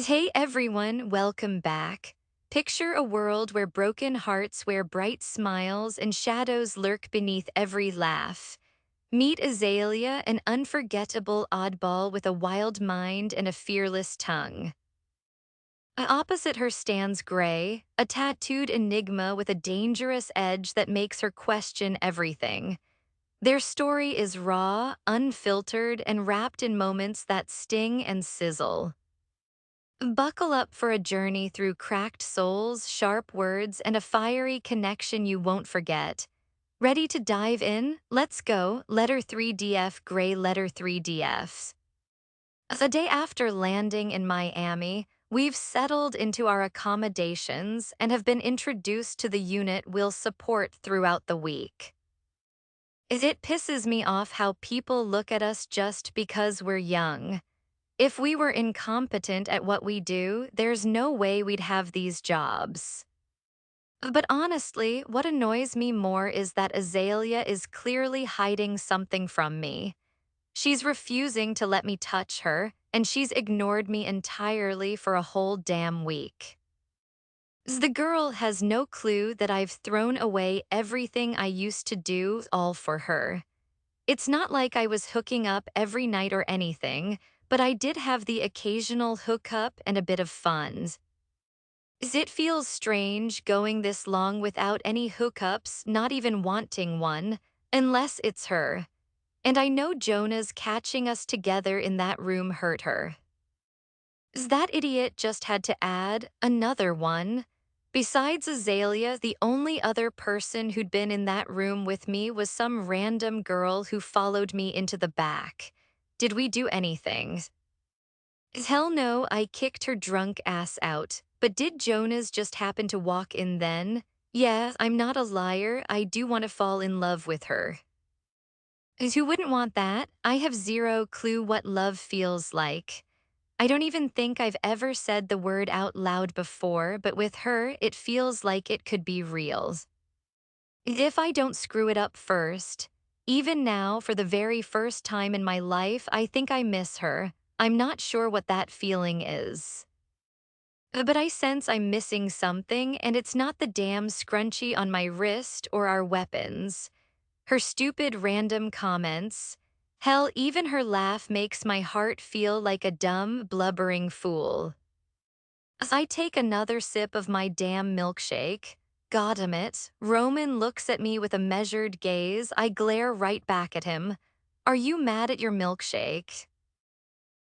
Hey everyone, welcome back. Picture a world where broken hearts wear bright smiles and shadows lurk beneath every laugh. Meet Azalea, an unforgettable oddball with a wild mind and a fearless tongue. Opposite her stands Grey, a tattooed enigma with a dangerous edge that makes her question everything. Their story is raw, unfiltered, and wrapped in moments that sting and sizzle. Buckle up for a journey through cracked souls, sharp words, and a fiery connection you won't forget. Ready to dive in? Let's go. Letter 3DF, Gray Letter 3DFs. The day after landing in Miami, we've settled into our accommodations and have been introduced to the unit we'll support throughout the week. It pisses me off how people look at us just because we're young. If we were incompetent at what we do, there's no way we'd have these jobs. But honestly, what annoys me more is that Azalea is clearly hiding something from me. She's refusing to let me touch her, and she's ignored me entirely for a whole damn week. The girl has no clue that I've thrown away everything I used to do all for her. It's not like I was hooking up every night or anything, but I did have the occasional hookup and a bit of fun. It feels strange going this long without any hookups, not even wanting one, unless it's her. And I know Jonah's catching us together in that room hurt her. That idiot just had to add another one. Besides Azalea, the only other person who'd been in that room with me was some random girl who followed me into the back. Did we do anything? Hell no, I kicked her drunk ass out. But did Jonas just happen to walk in then? Yeah, I'm not a liar. I do want to fall in love with her. Who wouldn't want that? I have zero clue what love feels like. I don't even think I've ever said the word out loud before, but with her, it feels like it could be real. If I don't screw it up first, even now, for the very first time in my life, I think I miss her. I'm not sure what that feeling is. But I sense I'm missing something, and it's not the damn scrunchie on my wrist or our weapons. Her stupid random comments. Hell, even her laugh makes my heart feel like a dumb, blubbering fool. As I take another sip of my damn milkshake, goddamn, Roman looks at me with a measured gaze. I glare right back at him. Are you mad at your milkshake?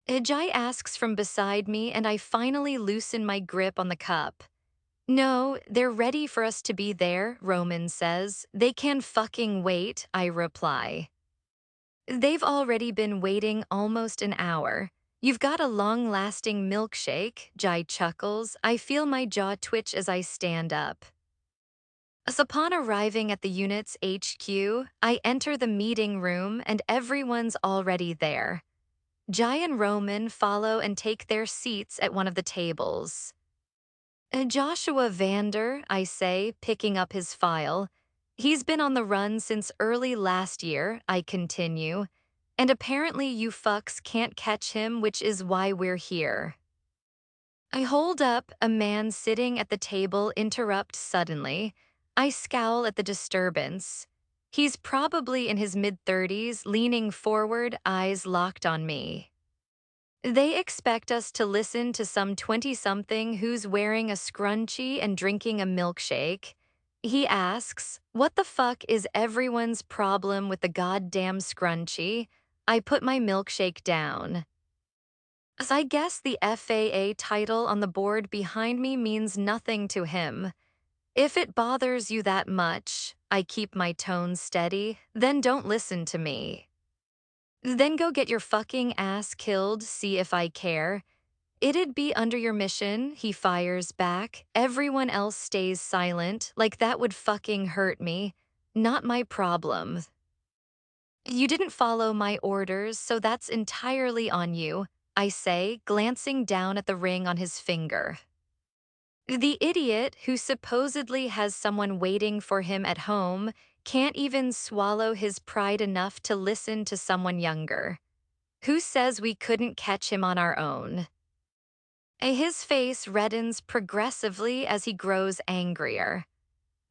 Jai asks from beside me, and I finally loosen my grip on the cup. No, they're ready for us to be there, Roman says. They can fucking wait, I reply. They've already been waiting almost an hour. You've got a long-lasting milkshake, Jai chuckles. I feel my jaw twitch as I stand up. As upon arriving at the unit's HQ, I enter the meeting room and everyone's already there. Jai and Roman follow and take their seats at one of the tables. Joshua Vander, I say, picking up his file. He's been on the run since early last year, I continue, and apparently you fucks can't catch him, which is why we're here. I hold up, a man sitting at the table interrupts suddenly. I scowl at the disturbance. He's probably in his mid-30s, leaning forward, eyes locked on me. They expect us to listen to some 20-something who's wearing a scrunchie and drinking a milkshake. He asks, what the fuck is everyone's problem with the goddamn scrunchie? I put my milkshake down. As I guess the FAA title on the board behind me means nothing to him. If it bothers you that much, I keep my tone steady, then don't listen to me. Then go get your fucking ass killed, see if I care. It'd be under your mission, he fires back. Everyone else stays silent, like that would fucking hurt me. Not my problem. You didn't follow my orders, so that's entirely on you, I say, glancing down at the ring on his finger. The idiot, who supposedly has someone waiting for him at home, can't even swallow his pride enough to listen to someone younger. Who says we couldn't catch him on our own? His face reddens progressively as he grows angrier.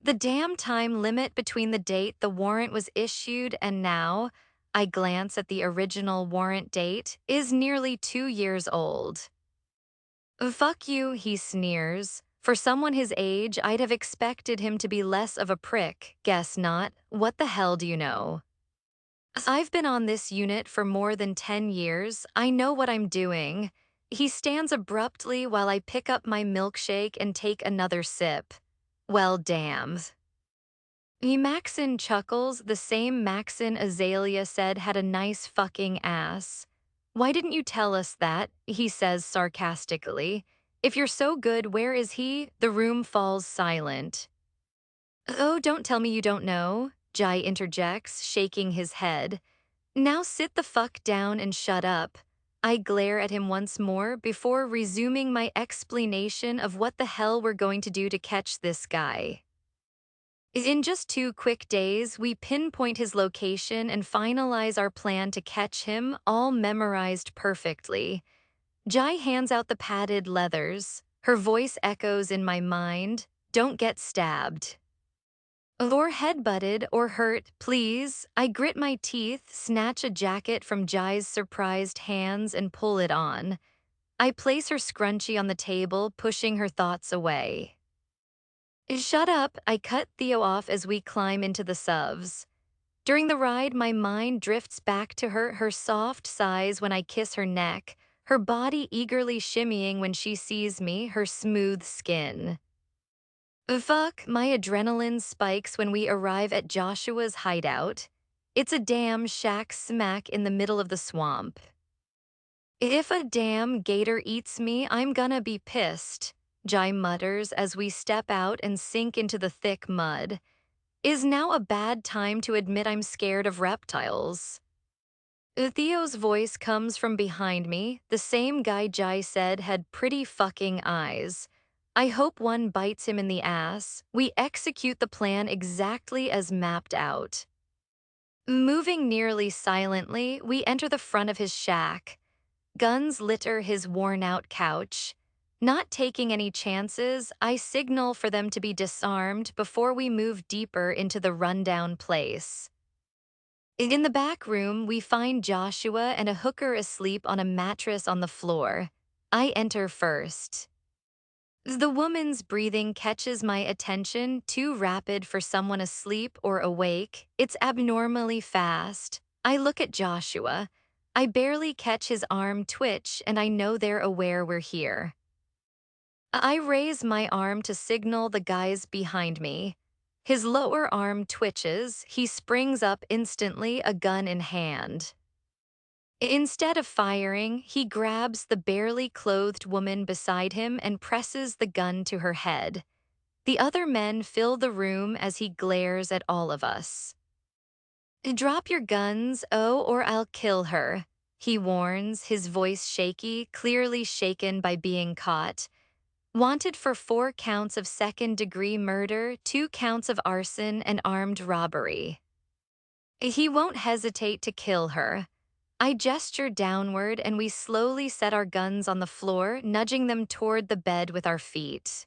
The damn time limit between the date the warrant was issued and now, I glance at the original warrant date, is nearly 2 years old. Fuck you, he sneers. For someone his age, I'd have expected him to be less of a prick. Guess not. What the hell do you know? I've been on this unit for more than 10 years. I know what I'm doing. He stands abruptly while I pick up my milkshake and take another sip. Well, damn. Maxon chuckles, the same Maxon Azalea said had a nice fucking ass. Why didn't you tell us that? He says sarcastically. If you're so good, where is he? The room falls silent. Oh, don't tell me you don't know, Jai interjects, shaking his head. Now sit the fuck down and shut up. I glare at him once more before resuming my explanation of what the hell we're going to do to catch this guy. In just 2 quick days, we pinpoint his location and finalize our plan to catch him, all memorized perfectly. Jai hands out the padded leathers. Her voice echoes in my mind, "Don't get stabbed." Or headbutted or hurt, please. I grit my teeth, snatch a jacket from Jai's surprised hands and pull it on. I place her scrunchie on the table, pushing her thoughts away. Shut up, I cut Theo off as we climb into the subs. During the ride, my mind drifts back to her soft sighs when I kiss her neck, her body eagerly shimmying when she sees me, her smooth skin. Fuck, my adrenaline spikes when we arrive at Joshua's hideout. It's a damn shack smack in the middle of the swamp. If a damn gator eats me, I'm gonna be pissed, Jai mutters as we step out and sink into the thick mud. Is now a bad time to admit I'm scared of reptiles? Theo's voice comes from behind me, the same guy Jai said had pretty fucking eyes. I hope one bites him in the ass. We execute the plan exactly as mapped out. Moving nearly silently, we enter the front of his shack. Guns litter his worn-out couch. Not taking any chances, I signal for them to be disarmed before we move deeper into the rundown place. In the back room, we find Joshua and a hooker asleep on a mattress on the floor. I enter first. The woman's breathing catches my attention, too rapid for someone asleep or awake. It's abnormally fast. I look at Joshua. I barely catch his arm twitch, and I know they're aware we're here. I raise my arm to signal the guys behind me. His lower arm twitches. He springs up instantly, a gun in hand. Instead of firing, he grabs the barely clothed woman beside him and presses the gun to her head. The other men fill the room as he glares at all of us. Drop your guns, or I'll kill her, he warns, his voice shaky, clearly shaken by being caught. Wanted for 4 counts of second-degree murder, 2 counts of arson, and armed robbery. He won't hesitate to kill her. I gesture downward and we slowly set our guns on the floor, nudging them toward the bed with our feet.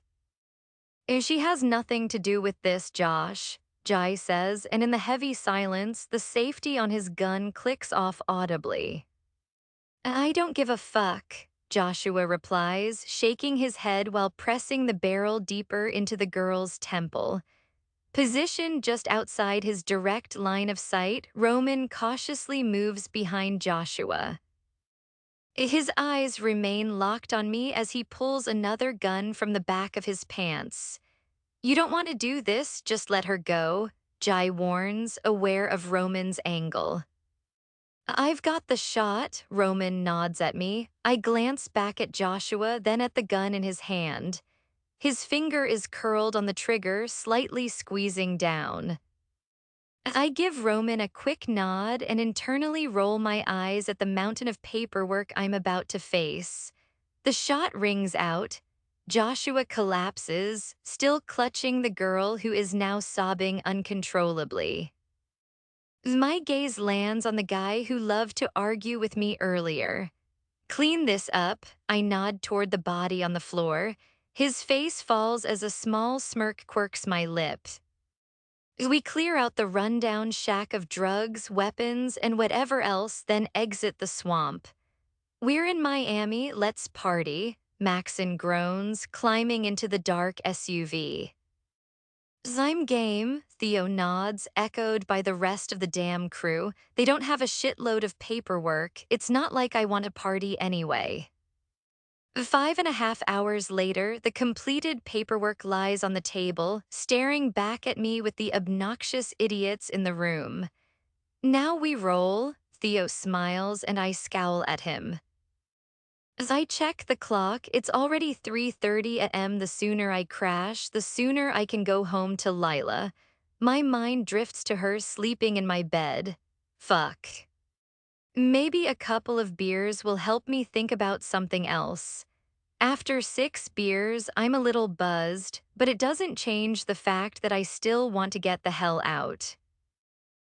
She has nothing to do with this, Josh, Jai says, and in the heavy silence, the safety on his gun clicks off audibly. I don't give a fuck, Joshua replies, shaking his head while pressing the barrel deeper into the girl's temple. Positioned just outside his direct line of sight, Roman cautiously moves behind Joshua. His eyes remain locked on me as he pulls another gun from the back of his pants. You don't want to do this, just let her go, Jai warns, aware of Roman's angle. I've got the shot, Roman nods at me. I glance back at Joshua, then at the gun in his hand. His finger is curled on the trigger, slightly squeezing down. I give Roman a quick nod and internally roll my eyes at the mountain of paperwork I'm about to face. The shot rings out. Joshua collapses, still clutching the girl who is now sobbing uncontrollably. My gaze lands on the guy who loved to argue with me earlier. Clean this up. I nod toward the body on the floor. His face falls as a small smirk quirks my lip. We clear out the rundown shack of drugs, weapons, and whatever else, then exit the swamp. We're in Miami, let's party, Maxon groans, climbing into the dark SUV. I'm game, Theo nods, echoed by the rest of the damn crew. They don't have a shitload of paperwork. It's not like I want to party anyway. 5.5 hours later, the completed paperwork lies on the table, staring back at me with the obnoxious idiots in the room. Now we roll, Theo smiles and I scowl at him. As I check the clock, it's already 3:30 a.m. The sooner I crash, the sooner I can go home to Lila. My mind drifts to her sleeping in my bed. Fuck. Maybe a couple of beers will help me think about something else. After 6 beers, I'm a little buzzed, but it doesn't change the fact that I still want to get the hell out.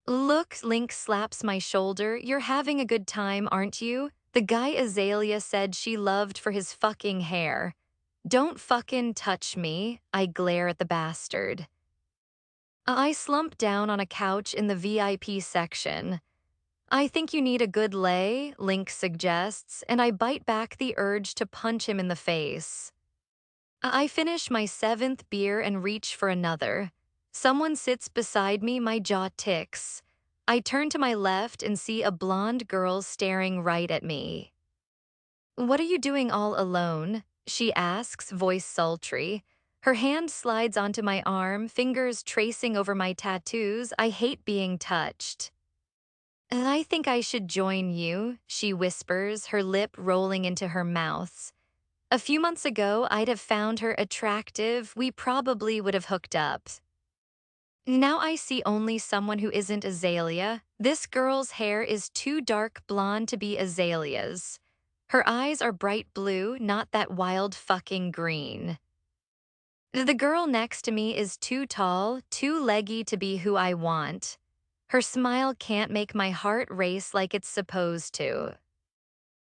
Look, Link slaps my shoulder. You're having a good time, aren't you? The guy Azalea said she loved for his fucking hair. Don't fucking touch me, I glare at the bastard. I slump down on a couch in the VIP section. I think you need a good lay, Link suggests, and I bite back the urge to punch him in the face. I finish my 7th beer and reach for another. Someone sits beside me, my jaw ticks. I turn to my left and see a blonde girl staring right at me. What are you doing all alone? She asks, voice sultry. Her hand slides onto my arm, fingers tracing over my tattoos. I hate being touched. I think I should join you, she whispers, her lip rolling into her mouth. A few months ago, I'd have found her attractive. We probably would have hooked up. Now I see only someone who isn't Azalea. This girl's hair is too dark blonde to be Azalea's. Her eyes are bright blue, not that wild fucking green. The girl next to me is too tall, too leggy to be who I want. Her smile can't make my heart race like it's supposed to.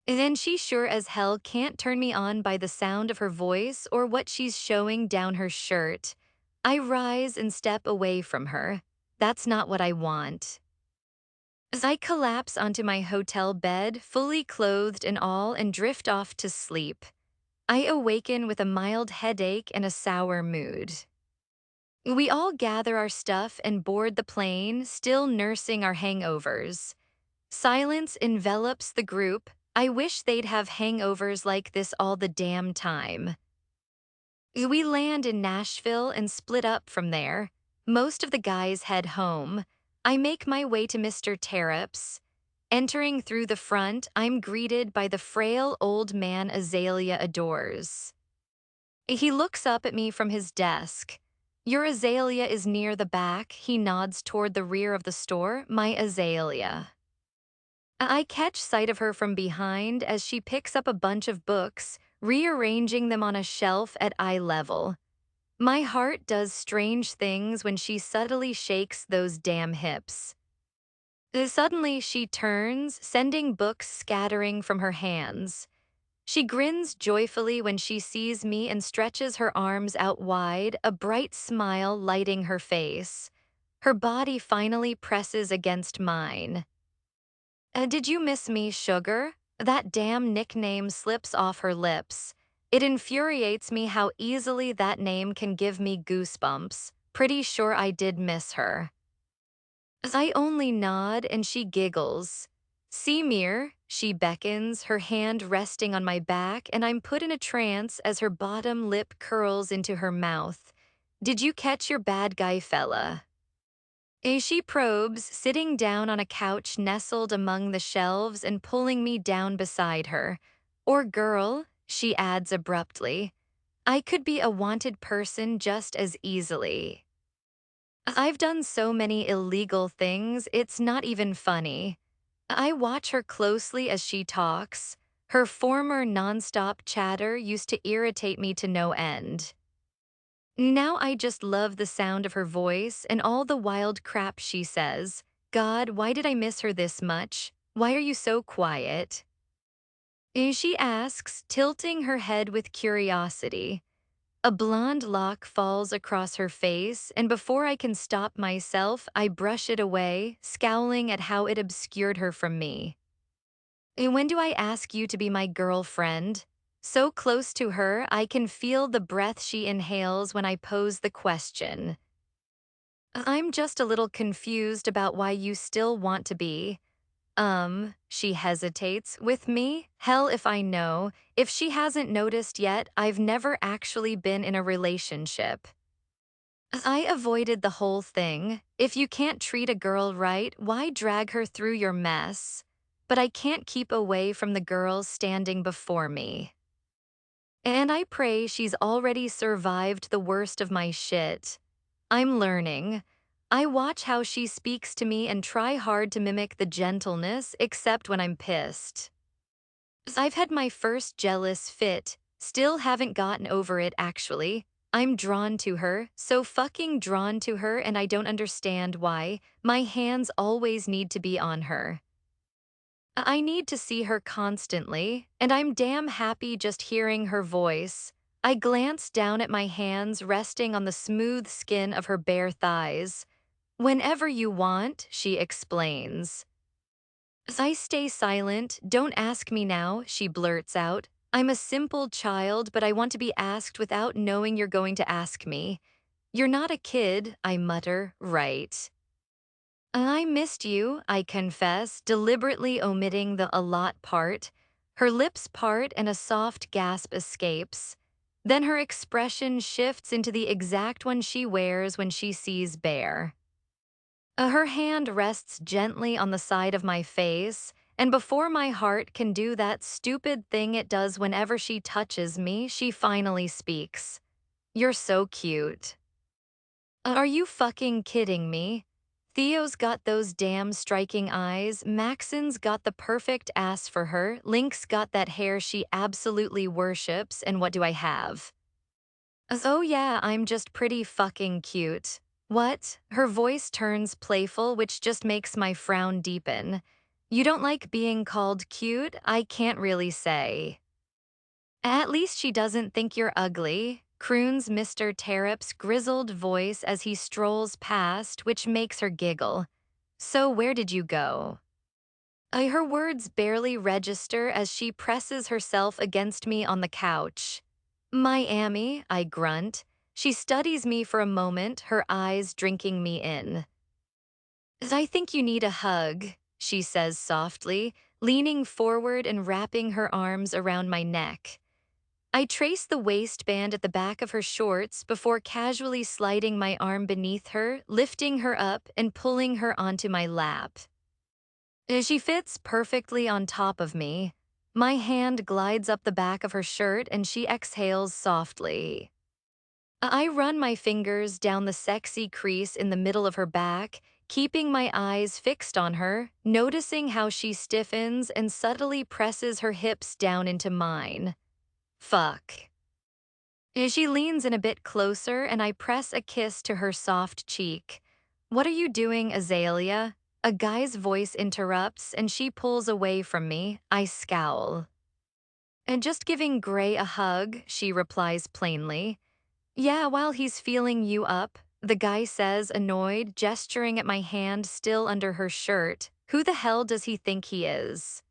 Then she sure as hell can't turn me on by the sound of her voice or what she's showing down her shirt. I rise and step away from her. That's not what I want. As I collapse onto my hotel bed, fully clothed and all, and drift off to sleep, I awaken with a mild headache and a sour mood. We all gather our stuff and board the plane, still nursing our hangovers. Silence envelops the group. I wish they'd have hangovers like this all the damn time. We land in Nashville and split up from there. Most of the guys head home. I make my way to Mr. Terrap's. Entering through the front, I'm greeted by the frail old man Azalea adores. He looks up at me from his desk. Your Azalea is near the back, he nods toward the rear of the store, my Azalea. I catch sight of her from behind as she picks up a bunch of books, rearranging them on a shelf at eye level. My heart does strange things when she subtly shakes those damn hips. Suddenly she turns, sending books scattering from her hands. She grins joyfully when she sees me and stretches her arms out wide, a bright smile lighting her face. Her body finally presses against mine. Did you miss me, sugar? That damn nickname slips off her lips. It infuriates me how easily that name can give me goosebumps. Pretty sure I did miss her. I only nod and she giggles. See, Mir, she beckons, her hand resting on my back, and I'm put in a trance as her bottom lip curls into her mouth. Did you catch your bad guy fella? She probes, sitting down on a couch nestled among the shelves and pulling me down beside her. Or girl, she adds abruptly. I could be a wanted person just as easily. I've done so many illegal things, it's not even funny. I watch her closely as she talks. Her former nonstop chatter used to irritate me to no end. Now I just love the sound of her voice and all the wild crap she says. God, why did I miss her this much? Why are you so quiet? She asks, tilting her head with curiosity. A blonde lock falls across her face, and before I can stop myself, I brush it away, scowling at how it obscured her from me. When do I ask you to be my girlfriend? So close to her, I can feel the breath she inhales when I pose the question. I'm just a little confused about why you still want to be. She hesitates. With me? Hell if I know. If she hasn't noticed yet, I've never actually been in a relationship. I avoided the whole thing. If you can't treat a girl right, why drag her through your mess? But I can't keep away from the girl standing before me. And I pray she's already survived the worst of my shit. I'm learning. I watch how she speaks to me and try hard to mimic the gentleness, except when I'm pissed. I've had my first jealous fit, still haven't gotten over it actually. I'm drawn to her, so fucking drawn to her, and I don't understand why. My hands always need to be on her. I need to see her constantly, and I'm damn happy just hearing her voice. I glance down at my hands resting on the smooth skin of her bare thighs. Whenever you want, she explains. I stay silent. Don't ask me now, she blurts out. I'm a simple child, but I want to be asked without knowing you're going to ask me. You're not a kid, I mutter, right. I missed you, I confess, deliberately omitting the a lot part. Her lips part and a soft gasp escapes. Then her expression shifts into the exact one she wears when she sees Bear. Her hand rests gently on the side of my face, and before my heart can do that stupid thing it does whenever she touches me, she finally speaks. You're so cute. Are you fucking kidding me? Theo's got those damn striking eyes, Maxon's got the perfect ass for her, Link's got that hair she absolutely worships, and what do I have? Oh yeah, I'm just pretty fucking cute. What? Her voice turns playful, which just makes my frown deepen. You don't like being called cute? I can't really say. At least she doesn't think you're ugly, croons Mr. Terrap's grizzled voice as he strolls past, which makes her giggle. So where did you go? Her words barely register as she presses herself against me on the couch. Miami, I grunt. She studies me for a moment, her eyes drinking me in. I think you need a hug, she says softly, leaning forward and wrapping her arms around my neck. I trace the waistband at the back of her shorts before casually sliding my arm beneath her, lifting her up and pulling her onto my lap. She fits perfectly on top of me. My hand glides up the back of her shirt and she exhales softly. I run my fingers down the sexy crease in the middle of her back, keeping my eyes fixed on her, noticing how she stiffens and subtly presses her hips down into mine. Fuck. She leans in a bit closer and I press a kiss to her soft cheek. What are you doing, Azalea? A guy's voice interrupts and she pulls away from me. I scowl. And just giving Grey a hug, she replies plainly. Yeah, while he's feeling you up, the guy says, annoyed, gesturing at my hand still under her shirt. Who the hell does he think he is?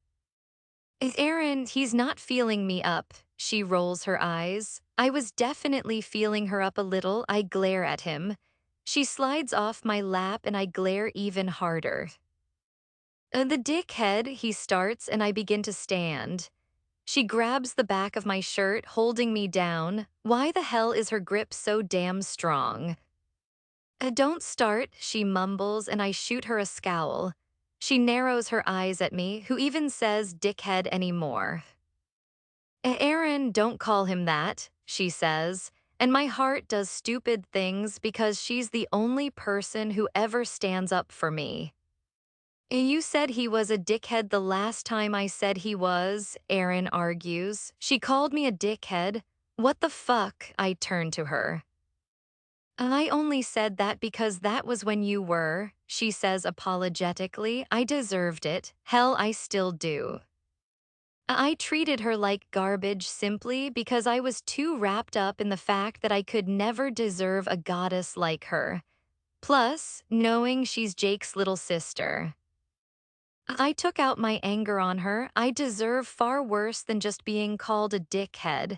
Aaron, he's not feeling me up, she rolls her eyes. I was definitely feeling her up a little. I glare at him. She slides off my lap and I glare even harder. The dickhead, he starts, and I begin to stand. She grabs the back of my shirt, holding me down. Why the hell is her grip so damn strong? Don't start, she mumbles, and I shoot her a scowl. She narrows her eyes at me, who even says dickhead anymore. Aaron, don't call him that, she says, and my heart does stupid things because she's the only person who ever stands up for me. You said he was a dickhead the last time I said he was, Aaron argues. She called me a dickhead. What the fuck? I turn to her. I only said that because that was when you were, she says apologetically. I deserved it. Hell, I still do. I treated her like garbage simply because I was too wrapped up in the fact that I could never deserve a goddess like her. Plus, knowing she's Jake's little sister. I took out my anger on her. I deserve far worse than just being called a dickhead.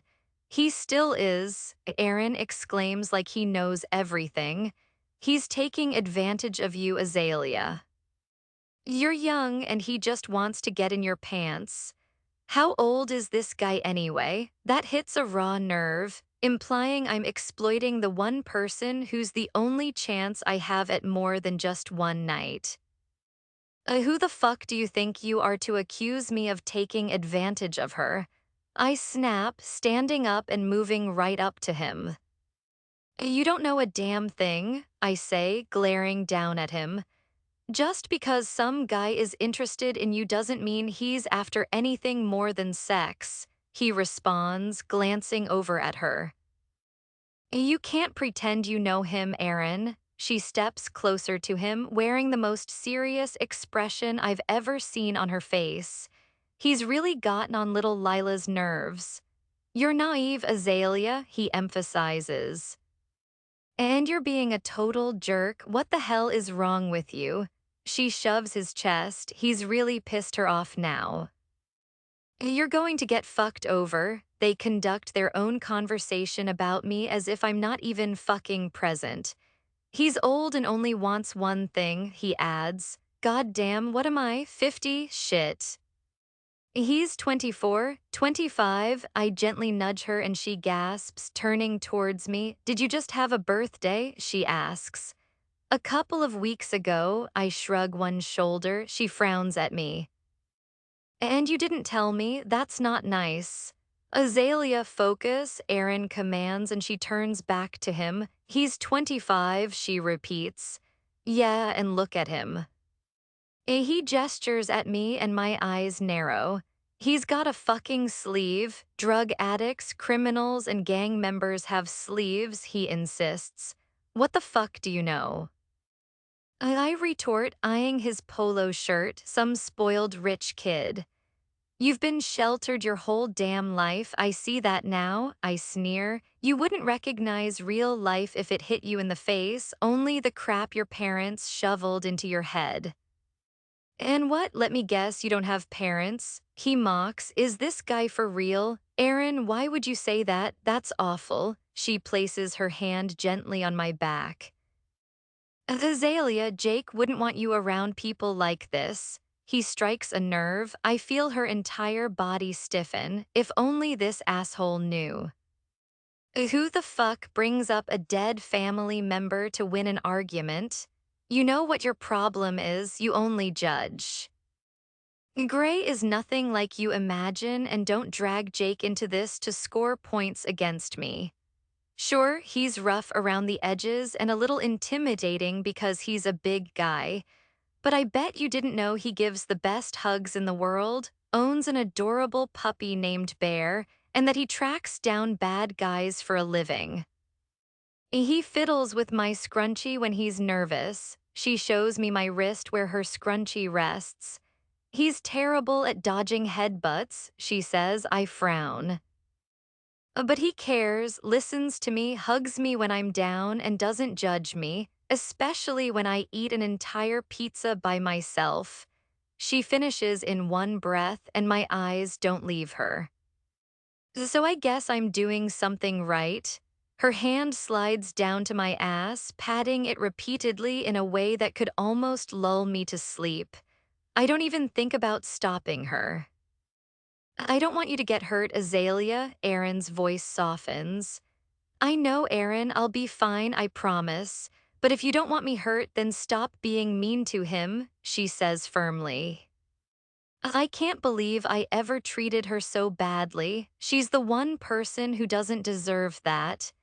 He still is, Aaron exclaims like he knows everything. He's taking advantage of you, Azalea. You're young and he just wants to get in your pants. How old is this guy anyway? That hits a raw nerve, implying I'm exploiting the one person who's the only chance I have at more than just one night. Who the fuck do you think you are to accuse me of taking advantage of her? I snap, standing up and moving right up to him. You don't know a damn thing, I say, glaring down at him. Just because some guy is interested in you doesn't mean he's after anything more than sex, he responds, glancing over at her. You can't pretend you know him, Aaron. She steps closer to him, wearing the most serious expression I've ever seen on her face. He's really gotten on little Lila's nerves. You're naive, Azalea, he emphasizes. And you're being a total jerk. What the hell is wrong with you? She shoves his chest. He's really pissed her off now. You're going to get fucked over. They conduct their own conversation about me as if I'm not even fucking present. He's old and only wants one thing, he adds. God damn, what am I, 50? Shit. He's 24, 25. I gently nudge her and she gasps, turning towards me. Did you just have a birthday? She asks. A couple of weeks ago, I shrug one shoulder. She frowns at me. And you didn't tell me, that's not nice. Azalea, focus, Aaron commands and she turns back to him. He's 25, she repeats. Yeah, and look at him. He gestures at me and my eyes narrow. He's got a fucking sleeve. Drug addicts, criminals, and gang members have sleeves, he insists. What the fuck do you know? I retort, eyeing his polo shirt, some spoiled rich kid. You've been sheltered your whole damn life, I see that now, I sneer. You wouldn't recognize real life if it hit you in the face, only the crap your parents shoveled into your head. And what, let me guess, you don't have parents? He mocks, is this guy for real? Aaron, why would you say that? That's awful. She places her hand gently on my back. Azalea, Jake wouldn't want you around people like this. He strikes a nerve. I feel her entire body stiffen. If only this asshole knew. Who the fuck brings up a dead family member to win an argument? You know what your problem is, you only judge. Grey is nothing like you imagine, and don't drag Jake into this to score points against me. Sure, he's rough around the edges and a little intimidating because he's a big guy, but I bet you didn't know he gives the best hugs in the world, owns an adorable puppy named Bear, and that he tracks down bad guys for a living. He fiddles with my scrunchie when he's nervous. She shows me my wrist where her scrunchie rests. He's terrible at dodging headbutts, she says. I frown. But he cares, listens to me, hugs me when I'm down, and doesn't judge me, especially when I eat an entire pizza by myself. She finishes in one breath, and my eyes don't leave her. So I guess I'm doing something right. Her hand slides down to my ass, patting it repeatedly in a way that could almost lull me to sleep. I don't even think about stopping her. I don't want you to get hurt, Azalea, Aaron's voice softens. I know, Aaron, I'll be fine, I promise. But if you don't want me hurt, then stop being mean to him, she says firmly. I can't believe I ever treated her so badly. She's the one person who doesn't deserve that.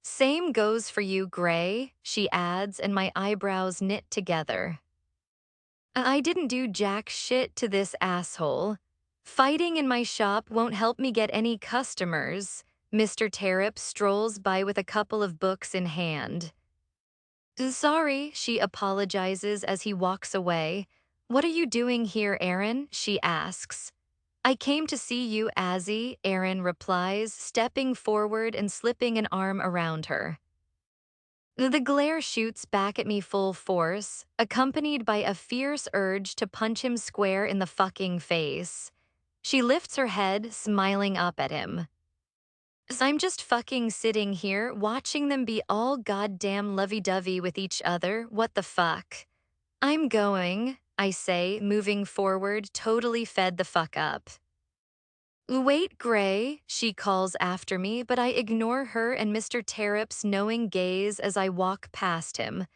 Same goes for you, Grey, she adds, and my eyebrows knit together. I didn't do jack shit to this asshole. Fighting in my shop won't help me get any customers. Mr. Tarrip strolls by with a couple of books in hand. Sorry, she apologizes as he walks away. What are you doing here, Aaron? She asks. I came to see you, Azzy, Aaron replies, stepping forward and slipping an arm around her. The glare shoots back at me full force, accompanied by a fierce urge to punch him square in the fucking face. She lifts her head, smiling up at him. So I'm just fucking sitting here, watching them be all goddamn lovey-dovey with each other. What the fuck? I'm going, I say, moving forward, totally fed the fuck up. Wait, Gray, she calls after me, but I ignore her and Mr. Terrap's knowing gaze as I walk past him.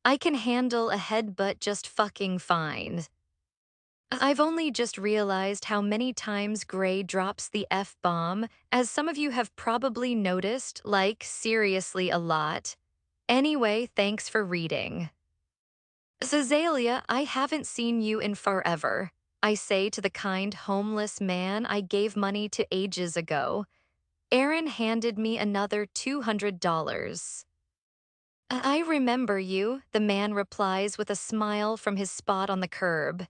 I can handle a headbutt just fucking fine. I've only just realized how many times Gray drops the F-bomb, as some of you have probably noticed, like, seriously a lot. Anyway, thanks for reading. Azalea, I haven't seen you in forever, I say to the kind homeless man I gave money to ages ago. Aaron handed me another $200. I remember you, the man replies with a smile from his spot on the curb.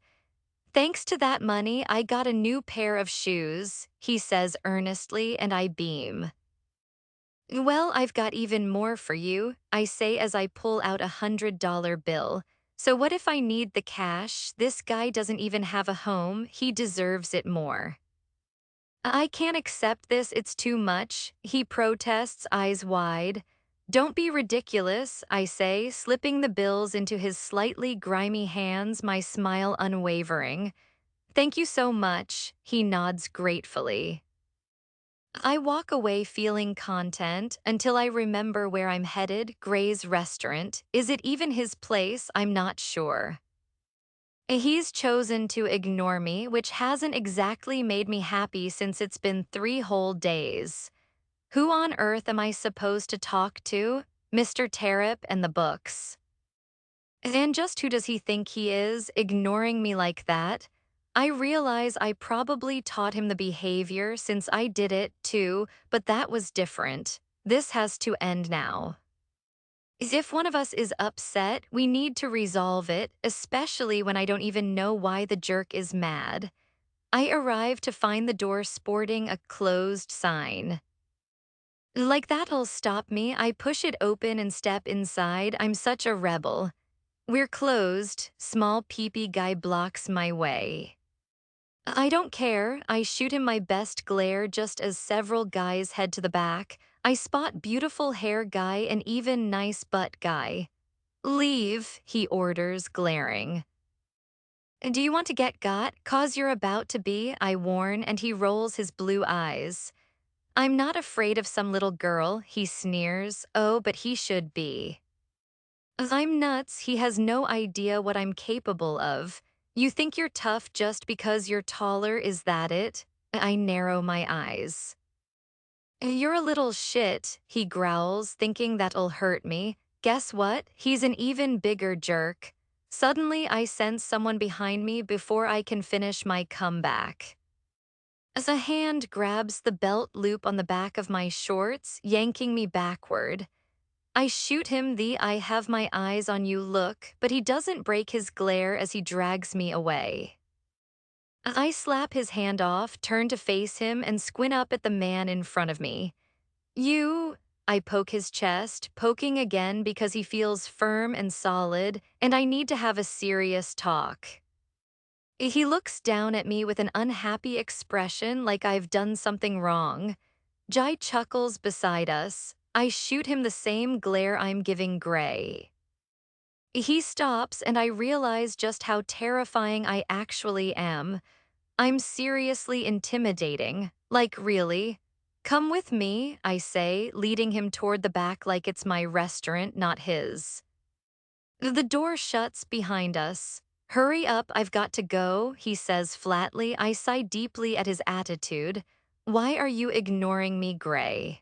Thanks to that money, I got a new pair of shoes, he says earnestly, and I beam. Well, I've got even more for you, I say as I pull out $100 bill. So what if I need the cash? This guy doesn't even have a home, he deserves it more. I can't accept this, it's too much, he protests, eyes wide. Don't be ridiculous, I say, slipping the bills into his slightly grimy hands, my smile unwavering. Thank you so much, he nods gratefully. I walk away feeling content until I remember where I'm headed, Gray's restaurant. Is it even his place? I'm not sure. He's chosen to ignore me, which hasn't exactly made me happy since it's been 3 whole days. Who on earth am I supposed to talk to? Mr. Terrap and the books. And just who does he think he is, ignoring me like that? I realize I probably taught him the behavior since I did it too, but that was different. This has to end now. If one of us is upset, we need to resolve it, especially when I don't even know why the jerk is mad. I arrive to find the door sporting a closed sign. Like that'll stop me, I push it open and step inside. I'm such a rebel. We're closed, small peepee guy blocks my way. I don't care, I shoot him my best glare just as several guys head to the back. I spot beautiful hair guy and even nice butt guy. Leave, he orders, glaring. Do you want to get got? 'Cause you're about to be, I warn, and he rolls his blue eyes. I'm not afraid of some little girl, he sneers. Oh, but he should be. I'm nuts, he has no idea what I'm capable of. You think you're tough just because you're taller, is that it? I narrow my eyes. You're a little shit, he growls, thinking that'll hurt me. Guess what? He's an even bigger jerk. Suddenly, I sense someone behind me before I can finish my comeback. As a hand grabs the belt loop on the back of my shorts, yanking me backward. I shoot him the I have my eyes on you look, but he doesn't break his glare as he drags me away. I slap his hand off, turn to face him, and squint up at the man in front of me. You, I poke his chest, poking again because he feels firm and solid, and I need to have a serious talk. He looks down at me with an unhappy expression like I've done something wrong. Jai chuckles beside us. I shoot him the same glare I'm giving Gray. He stops and I realize just how terrifying I actually am. I'm seriously intimidating. Like, really? Come with me, I say, leading him toward the back like it's my restaurant, not his. The door shuts behind us. Hurry up, I've got to go, he says flatly. I sigh deeply at his attitude. Why are you ignoring me, Gray?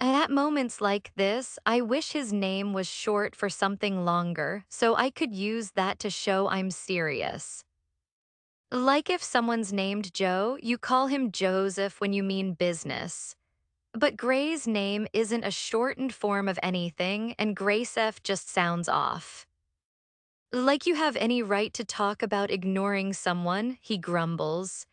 At moments like this, I wish his name was short for something longer, so I could use that to show I'm serious. Like if someone's named Joe, you call him Joseph when you mean business. But Gray's name isn't a shortened form of anything, and Graysef just sounds off. Like you have any right to talk about ignoring someone, he grumbles.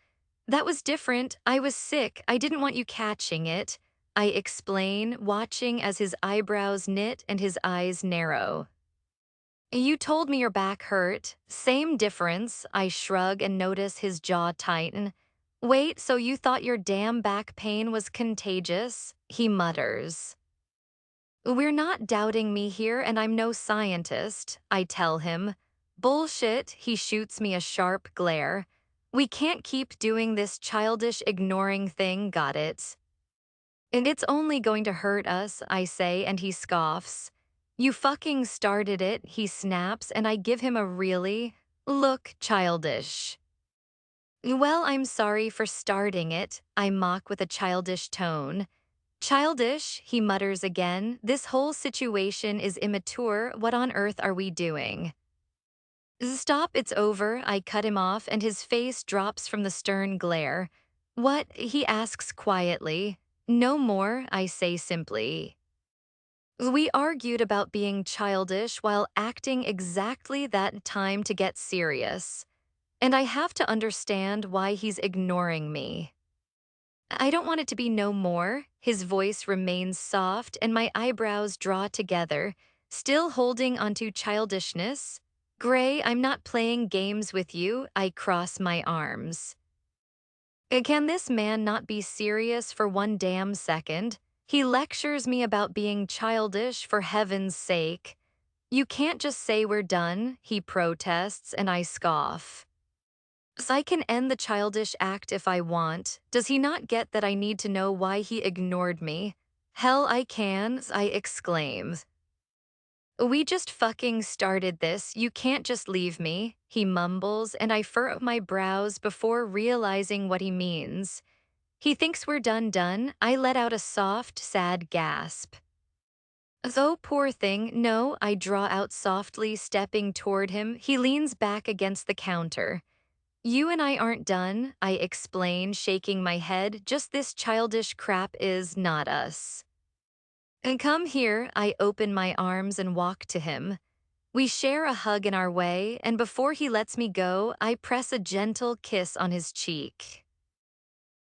That was different. I was sick. I didn't want you catching it. I explain, watching as his eyebrows knit and his eyes narrow. You told me your back hurt. Same difference. I shrug and notice his jaw tighten. Wait, so you thought your damn back pain was contagious? He mutters. We're not doubting me here, and I'm no scientist, I tell him. Bullshit, he shoots me a sharp glare. We can't keep doing this childish ignoring thing, got it? And it's only going to hurt us, I say, and he scoffs. You fucking started it, he snaps, and I give him a really, look, childish. Well, I'm sorry for starting it, I mock with a childish tone. Childish, he mutters again. This whole situation is immature. What on earth are we doing? Stop, it's over. I cut him off, and his face drops from the stern glare. What? He asks quietly. No more, I say simply. We argued about being childish while acting exactly that time to get serious. And I have to understand why he's ignoring me. I don't want it to be no more. His voice remains soft and my eyebrows draw together, still holding onto childishness. Gray, I'm not playing games with you. I cross my arms. Can this man not be serious for one damn second? He lectures me about being childish for heaven's sake. You can't just say we're done, he protests, and I scoff. So I can end the childish act if I want. Does he not get that I need to know why he ignored me? Hell, I can, I exclaim. We just fucking started this. You can't just leave me, he mumbles, and I furrow my brows before realizing what he means. He thinks we're done. I let out a soft, sad gasp. Though poor thing, no, I draw out softly, stepping toward him. He leans back against the counter. You and I aren't done, I explain, shaking my head. Just this childish crap is not us. And come here, I open my arms and walk to him. We share a hug in our way, and before he lets me go, I press a gentle kiss on his cheek.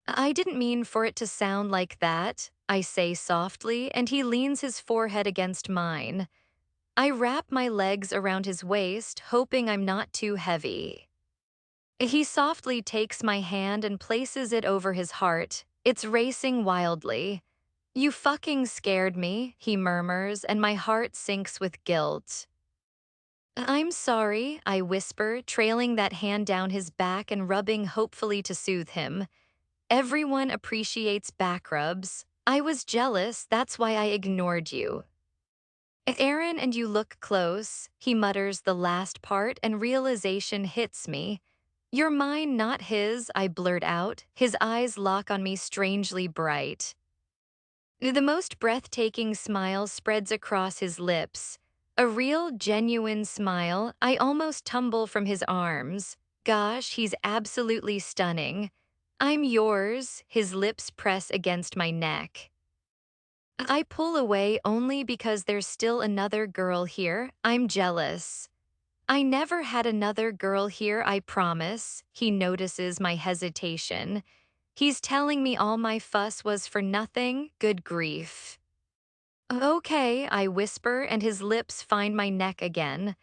I didn't mean for it to sound like that, I say softly, and he leans his forehead against mine. I wrap my legs around his waist, hoping I'm not too heavy. He softly takes my hand and places it over his heart. It's racing wildly. You fucking scared me, he murmurs, and my heart sinks with guilt. I'm sorry, I whisper, trailing that hand down his back and rubbing hopefully to soothe him. Everyone appreciates back rubs. I was jealous, that's why I ignored you. Aaron and you look close, he mutters the last part, and realization hits me. You're mine, not his, I blurt out. His eyes lock on me strangely bright. The most breathtaking smile spreads across his lips. A real, genuine smile. I almost tumble from his arms. Gosh, he's absolutely stunning. I'm yours, his lips press against my neck. I pull away only because there's still another girl here. I'm jealous. I never had another girl here, I promise. He notices my hesitation. He's telling me all my fuss was for nothing. Good grief. Okay, I whisper, and his lips find my neck again.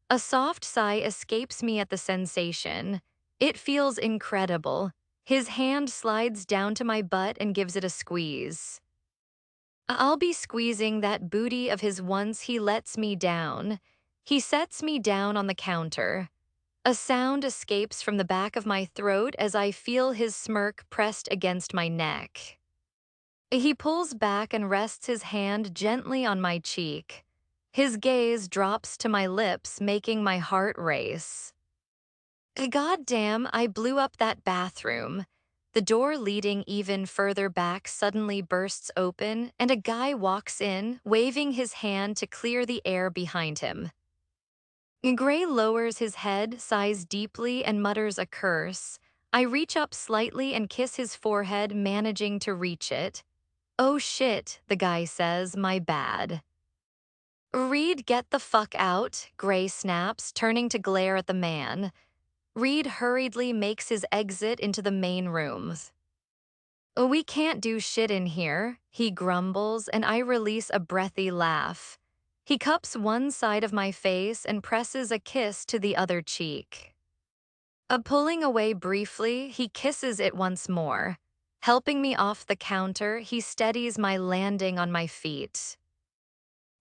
A soft sigh escapes me at the sensation. It feels incredible. His hand slides down to my butt and gives it a squeeze. I'll be squeezing that booty of his once he lets me down. He sets me down on the counter. A sound escapes from the back of my throat as I feel his smirk pressed against my neck. He pulls back and rests his hand gently on my cheek. His gaze drops to my lips, making my heart race. Goddamn, I blew up that bathroom. The door leading even further back suddenly bursts open, and a guy walks in, waving his hand to clear the air behind him. Gray lowers his head, sighs deeply, and mutters a curse. I reach up slightly and kiss his forehead, managing to reach it. Oh shit, the guy says, my bad. Reed, get the fuck out, Gray snaps, turning to glare at the man. Reed hurriedly makes his exit into the main room. We can't do shit in here, he grumbles, and I release a breathy laugh. He cups one side of my face and presses a kiss to the other cheek. Pulling away briefly, he kisses it once more. Helping me off the counter, he steadies my landing on my feet.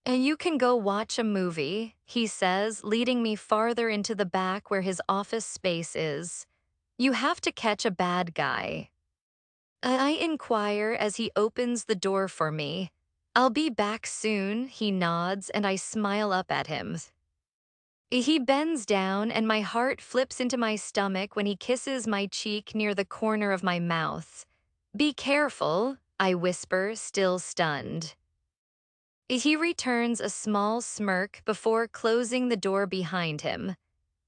And you can go watch a movie, he says, leading me farther into the back where his office space is. You have to catch a bad guy. I inquire as he opens the door for me. I'll be back soon, he nods, and I smile up at him. He bends down, and my heart flips into my stomach when he kisses my cheek near the corner of my mouth. Be careful, I whisper, still stunned. He returns a small smirk before closing the door behind him.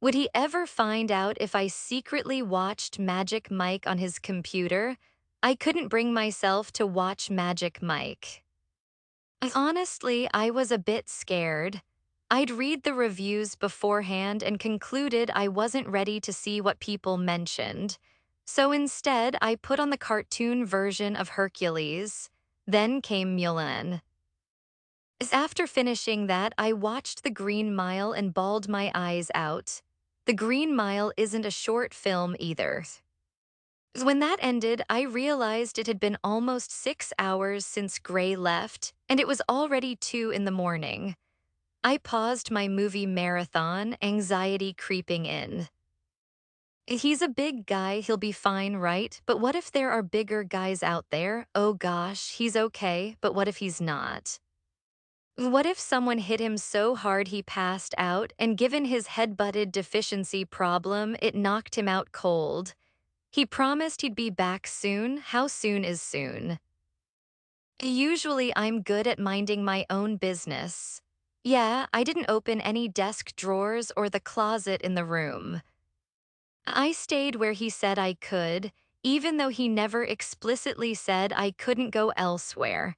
Would he ever find out if I secretly watched Magic Mike on his computer? I couldn't bring myself to watch Magic Mike. Honestly, I was a bit scared. I'd read the reviews beforehand and concluded I wasn't ready to see what people mentioned. So instead, I put on the cartoon version of Hercules. Then came Mulan. After finishing that, I watched The Green Mile and bawled my eyes out. The Green Mile isn't a short film either. When that ended, I realized it had been almost 6 hours since Gray left, and it was already 2 in the morning. I paused my movie marathon, anxiety creeping in. He's a big guy, he'll be fine, right? But what if there are bigger guys out there? Oh gosh, he's okay, but what if he's not? What if someone hit him so hard he passed out, and given his head-butted deficiency problem, it knocked him out cold? He promised he'd be back soon. How soon is soon? Usually I'm good at minding my own business. Yeah, I didn't open any desk drawers or the closet in the room. I stayed where he said I could, even though he never explicitly said I couldn't go elsewhere.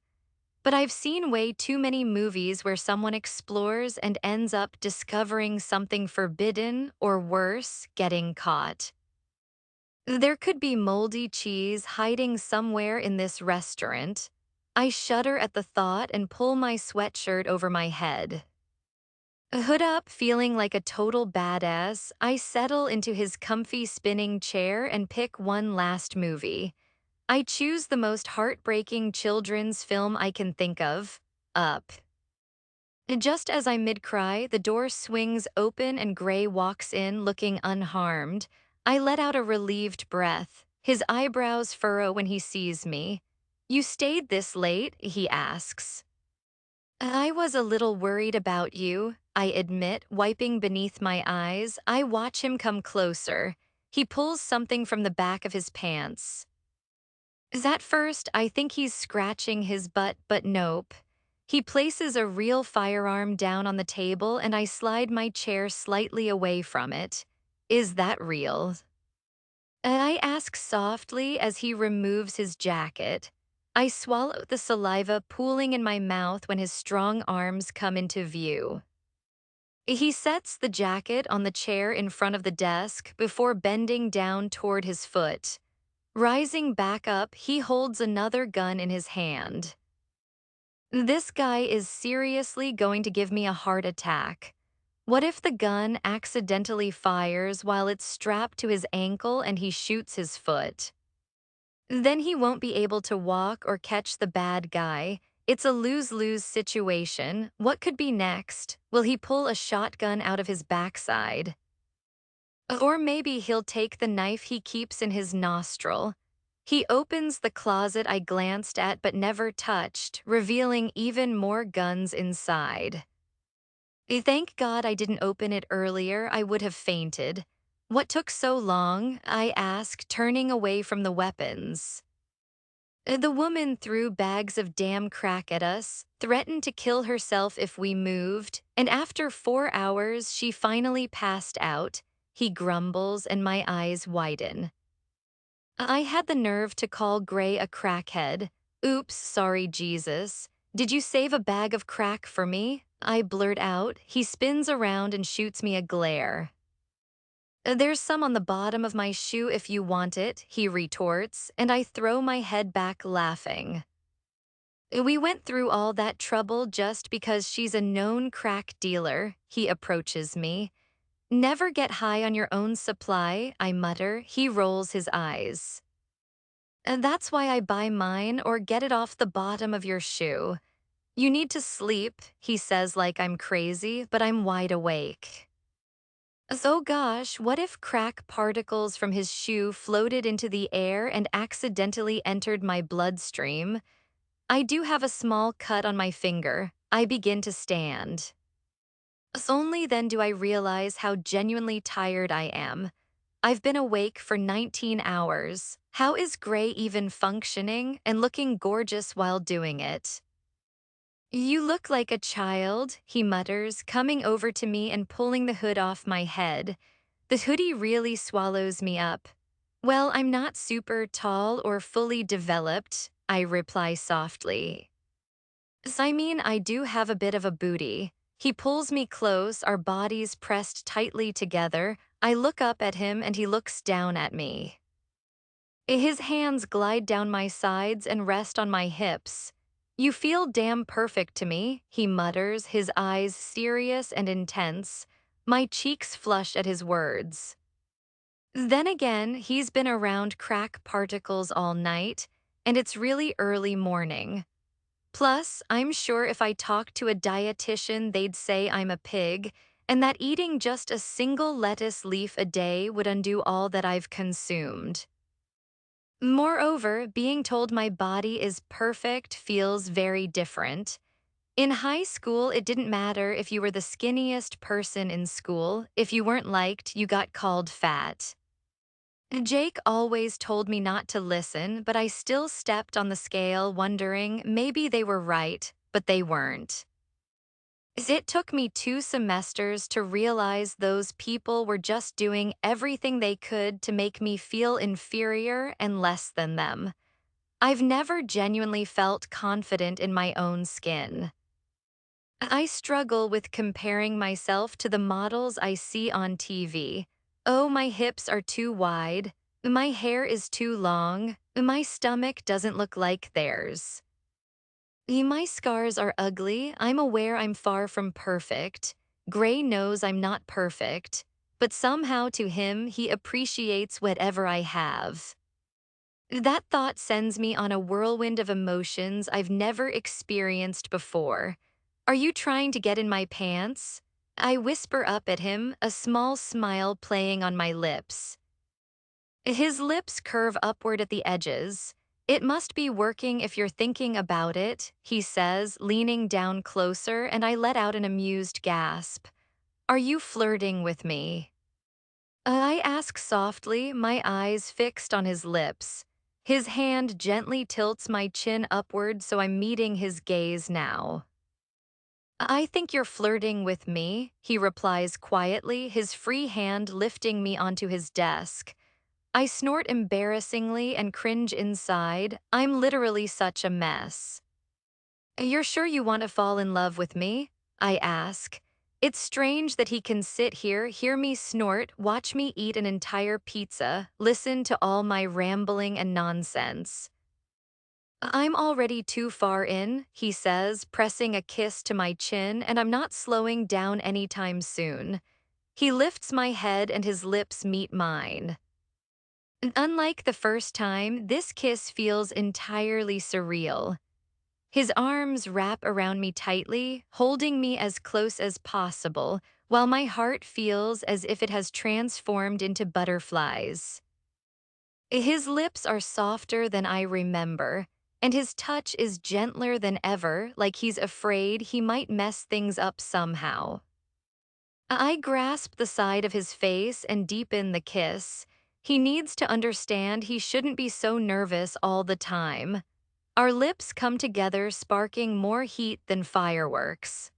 But I've seen way too many movies where someone explores and ends up discovering something forbidden or worse, getting caught. There could be moldy cheese hiding somewhere in this restaurant. I shudder at the thought and pull my sweatshirt over my head. Hood up, feeling like a total badass, I settle into his comfy spinning chair and pick one last movie. I choose the most heartbreaking children's film I can think of, Up. Just as I mid-cry, the door swings open and Gray walks in looking unharmed. I let out a relieved breath. His eyebrows furrow when he sees me. You stayed this late, he asks. I was a little worried about you, I admit, wiping beneath my eyes. I watch him come closer. He pulls something from the back of his pants. At first, I think he's scratching his butt, but nope. He places a real firearm down on the table and I slide my chair slightly away from it. Is that real? I ask softly as he removes his jacket. I swallow the saliva pooling in my mouth when his strong arms come into view. He sets the jacket on the chair in front of the desk before bending down toward his foot. Rising back up, he holds another gun in his hand. This guy is seriously going to give me a heart attack. What if the gun accidentally fires while it's strapped to his ankle and he shoots his foot? Then he won't be able to walk or catch the bad guy. It's a lose-lose situation. What could be next? Will he pull a shotgun out of his backside? Or maybe he'll take the knife he keeps in his nostril. He opens the closet I glanced at but never touched, revealing even more guns inside. Thank God I didn't open it earlier, I would have fainted. What took so long? I asked, turning away from the weapons. The woman threw bags of damn crack at us, threatened to kill herself if we moved, and after 4 hours she finally passed out. He grumbles and my eyes widen. I had the nerve to call Gray a crackhead. Oops, sorry Jesus. Did you save a bag of crack for me? I blurt out. He spins around and shoots me a glare. There's some on the bottom of my shoe if you want it, he retorts, and I throw my head back laughing. We went through all that trouble just because she's a known crack dealer, he approaches me. Never get high on your own supply, I mutter. He rolls his eyes. And that's why I buy mine or get it off the bottom of your shoe. You need to sleep, he says like I'm crazy, but I'm wide awake. So gosh, what if crack particles from his shoe floated into the air and accidentally entered my bloodstream? I do have a small cut on my finger. I begin to stand. Only then do I realize how genuinely tired I am. I've been awake for 19 hours. How is Gray even functioning and looking gorgeous while doing it? You look like a child, he mutters, coming over to me and pulling the hood off my head. The hoodie really swallows me up. Well, I'm not super tall or fully developed, I reply softly. I mean, I do have a bit of a booty. He pulls me close, our bodies pressed tightly together. I look up at him and he looks down at me. His hands glide down my sides and rest on my hips. You feel damn perfect to me, he mutters, his eyes serious and intense. My cheeks flush at his words. Then again, he's been around crack particles all night, and it's really early morning. Plus, I'm sure if I talked to a dietitian, they'd say I'm a pig, and that eating just a single lettuce leaf a day would undo all that I've consumed. Moreover, being told my body is perfect feels very different. In high school, it didn't matter if you were the skinniest person in school. If you weren't liked, you got called fat. Jake always told me not to listen, but I still stepped on the scale wondering maybe they were right, but they weren't. It took me 2 semesters to realize those people were just doing everything they could to make me feel inferior and less than them. I've never genuinely felt confident in my own skin. I struggle with comparing myself to the models I see on TV. Oh, my hips are too wide. My hair is too long. My stomach doesn't look like theirs. My scars are ugly. I'm aware I'm far from perfect. Gray knows I'm not perfect. But somehow to him, he appreciates whatever I have. That thought sends me on a whirlwind of emotions I've never experienced before. Are you trying to get in my pants? I whisper up at him, a small smile playing on my lips. His lips curve upward at the edges. It must be working if you're thinking about it, he says, leaning down closer, and I let out an amused gasp. Are you flirting with me? I ask softly, my eyes fixed on his lips. His hand gently tilts my chin upward so I'm meeting his gaze now. I think you're flirting with me, he replies quietly, his free hand lifting me onto his desk. I snort embarrassingly and cringe inside. I'm literally such a mess. You're sure you want to fall in love with me? I ask. It's strange that he can sit here, hear me snort, watch me eat an entire pizza, listen to all my rambling and nonsense. I'm already too far in, he says, pressing a kiss to my chin, and I'm not slowing down anytime soon. He lifts my head and his lips meet mine. Unlike the first time, this kiss feels entirely surreal. His arms wrap around me tightly, holding me as close as possible, while my heart feels as if it has transformed into butterflies. His lips are softer than I remember, and his touch is gentler than ever, like he's afraid he might mess things up somehow. I grasp the side of his face and deepen the kiss. He needs to understand he shouldn't be so nervous all the time. Our lips come together, sparking more heat than fireworks.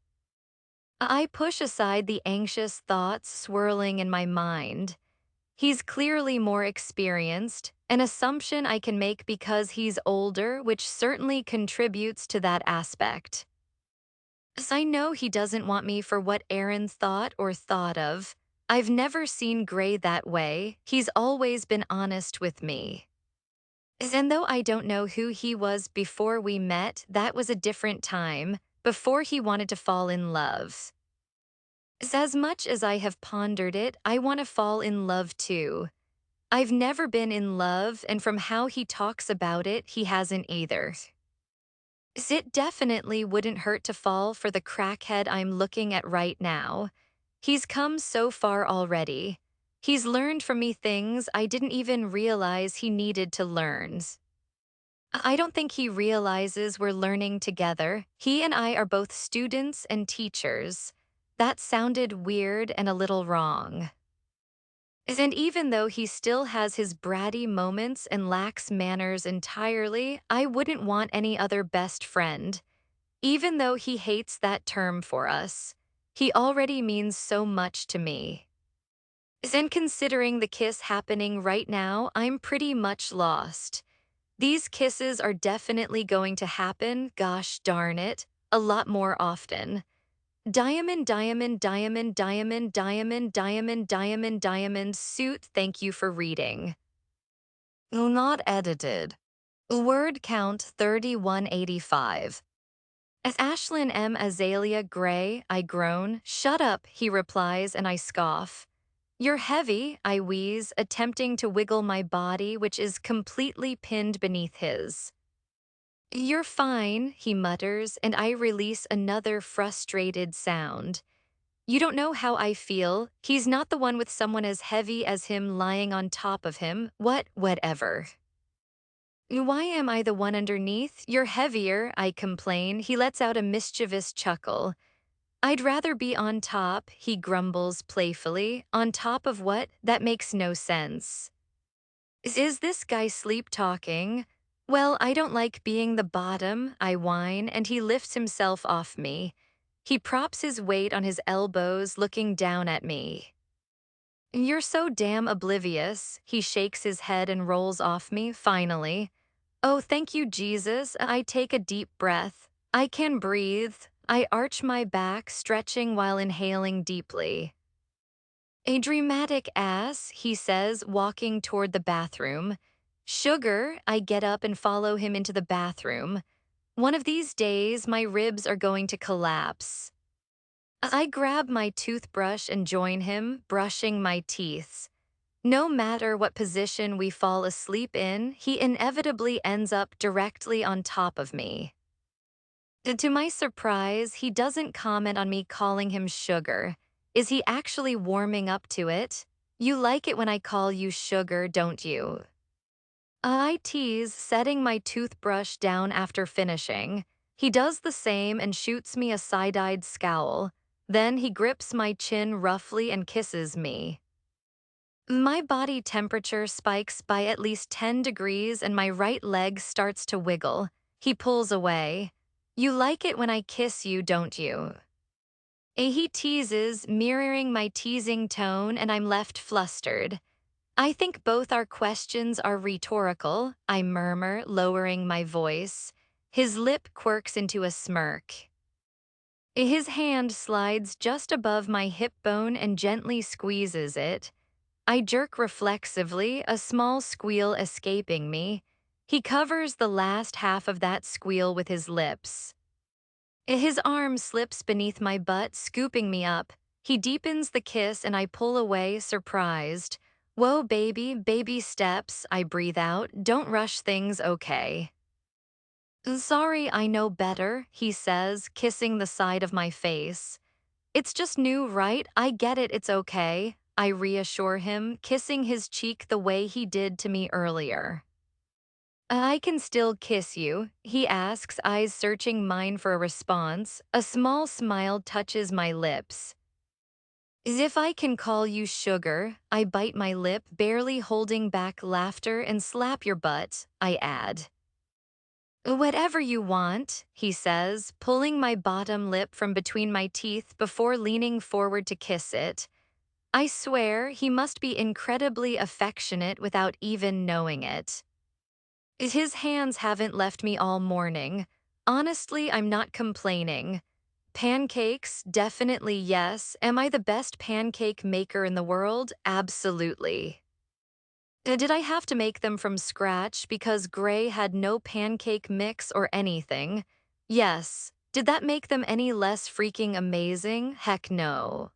I push aside the anxious thoughts swirling in my mind. He's clearly more experienced, an assumption I can make because he's older, which certainly contributes to that aspect. As I know he doesn't want me for what Aaron thought or thought of. I've never seen Grey that way. He's always been honest with me. And though I don't know who he was before we met, that was a different time, before he wanted to fall in love. As much as I have pondered it, I want to fall in love too. I've never been in love, and from how he talks about it, he hasn't either. It definitely wouldn't hurt to fall for the crackhead I'm looking at right now. He's come so far already. He's learned from me things I didn't even realize he needed to learn. I don't think he realizes we're learning together. He and I are both students and teachers. That sounded weird and a little wrong. And even though he still has his bratty moments and lacks manners entirely, I wouldn't want any other best friend. Even though he hates that term for us, he already means so much to me. And considering the kiss happening right now, I'm pretty much lost. These kisses are definitely going to happen, gosh darn it, a lot more often. Diamond, diamond, diamond, diamond, diamond, diamond, diamond, diamond, suit, thank you for reading. Not edited. Word count 3185. As Ashlyn M. Azalea Gray, I groan. Shut up, he replies, and I scoff. You're heavy, I wheeze, attempting to wiggle my body, which is completely pinned beneath his. You're fine, he mutters, and I release another frustrated sound. You don't know how I feel. He's not the one with someone as heavy as him lying on top of him. Whatever. Why am I the one underneath? You're heavier, I complain. He lets out a mischievous chuckle. I'd rather be on top, he grumbles playfully. On top of what? That makes no sense. Is this guy sleep-talking? Well, I don't like being the bottom, I whine, and he lifts himself off me. He props his weight on his elbows, looking down at me. You're so damn oblivious, he shakes his head and rolls off me, finally. Oh, thank you, Jesus. I take a deep breath. I can breathe. I arch my back, stretching while inhaling deeply. A dramatic ass, he says, walking toward the bathroom. Sugar, I get up and follow him into the bathroom. One of these days, my ribs are going to collapse. I grab my toothbrush and join him, brushing my teeth. No matter what position we fall asleep in, he inevitably ends up directly on top of me. To my surprise, he doesn't comment on me calling him sugar. Is he actually warming up to it? You like it when I call you sugar, don't you? I tease, setting my toothbrush down after finishing. He does the same and shoots me a side-eyed scowl. Then he grips my chin roughly and kisses me. My body temperature spikes by at least 10 degrees and my right leg starts to wiggle. He pulls away. You like it when I kiss you, don't you? He teases, mirroring my teasing tone, and I'm left flustered. I think both our questions are rhetorical, I murmur, lowering my voice. His lip quirks into a smirk. His hand slides just above my hip bone and gently squeezes it. I jerk reflexively, a small squeal escaping me. He covers the last half of that squeal with his lips. His arm slips beneath my butt, scooping me up. He deepens the kiss and I pull away, surprised. Whoa, baby, baby steps, I breathe out. Don't rush things, okay? Sorry, I know better, he says, kissing the side of my face. It's just new, right? I get it, it's okay. I reassure him, kissing his cheek the way he did to me earlier. I can still kiss you, he asks, eyes searching mine for a response. A small smile touches my lips. If I can call you sugar, I bite my lip, barely holding back laughter, and slap your butt, I add. Whatever you want, he says, pulling my bottom lip from between my teeth before leaning forward to kiss it. I swear he must be incredibly affectionate without even knowing it. His hands haven't left me all morning. Honestly, I'm not complaining. Pancakes, definitely yes. Am I the best pancake maker in the world? Absolutely. Did I have to make them from scratch because Gray had no pancake mix or anything? Yes. Did that make them any less freaking amazing? Heck no.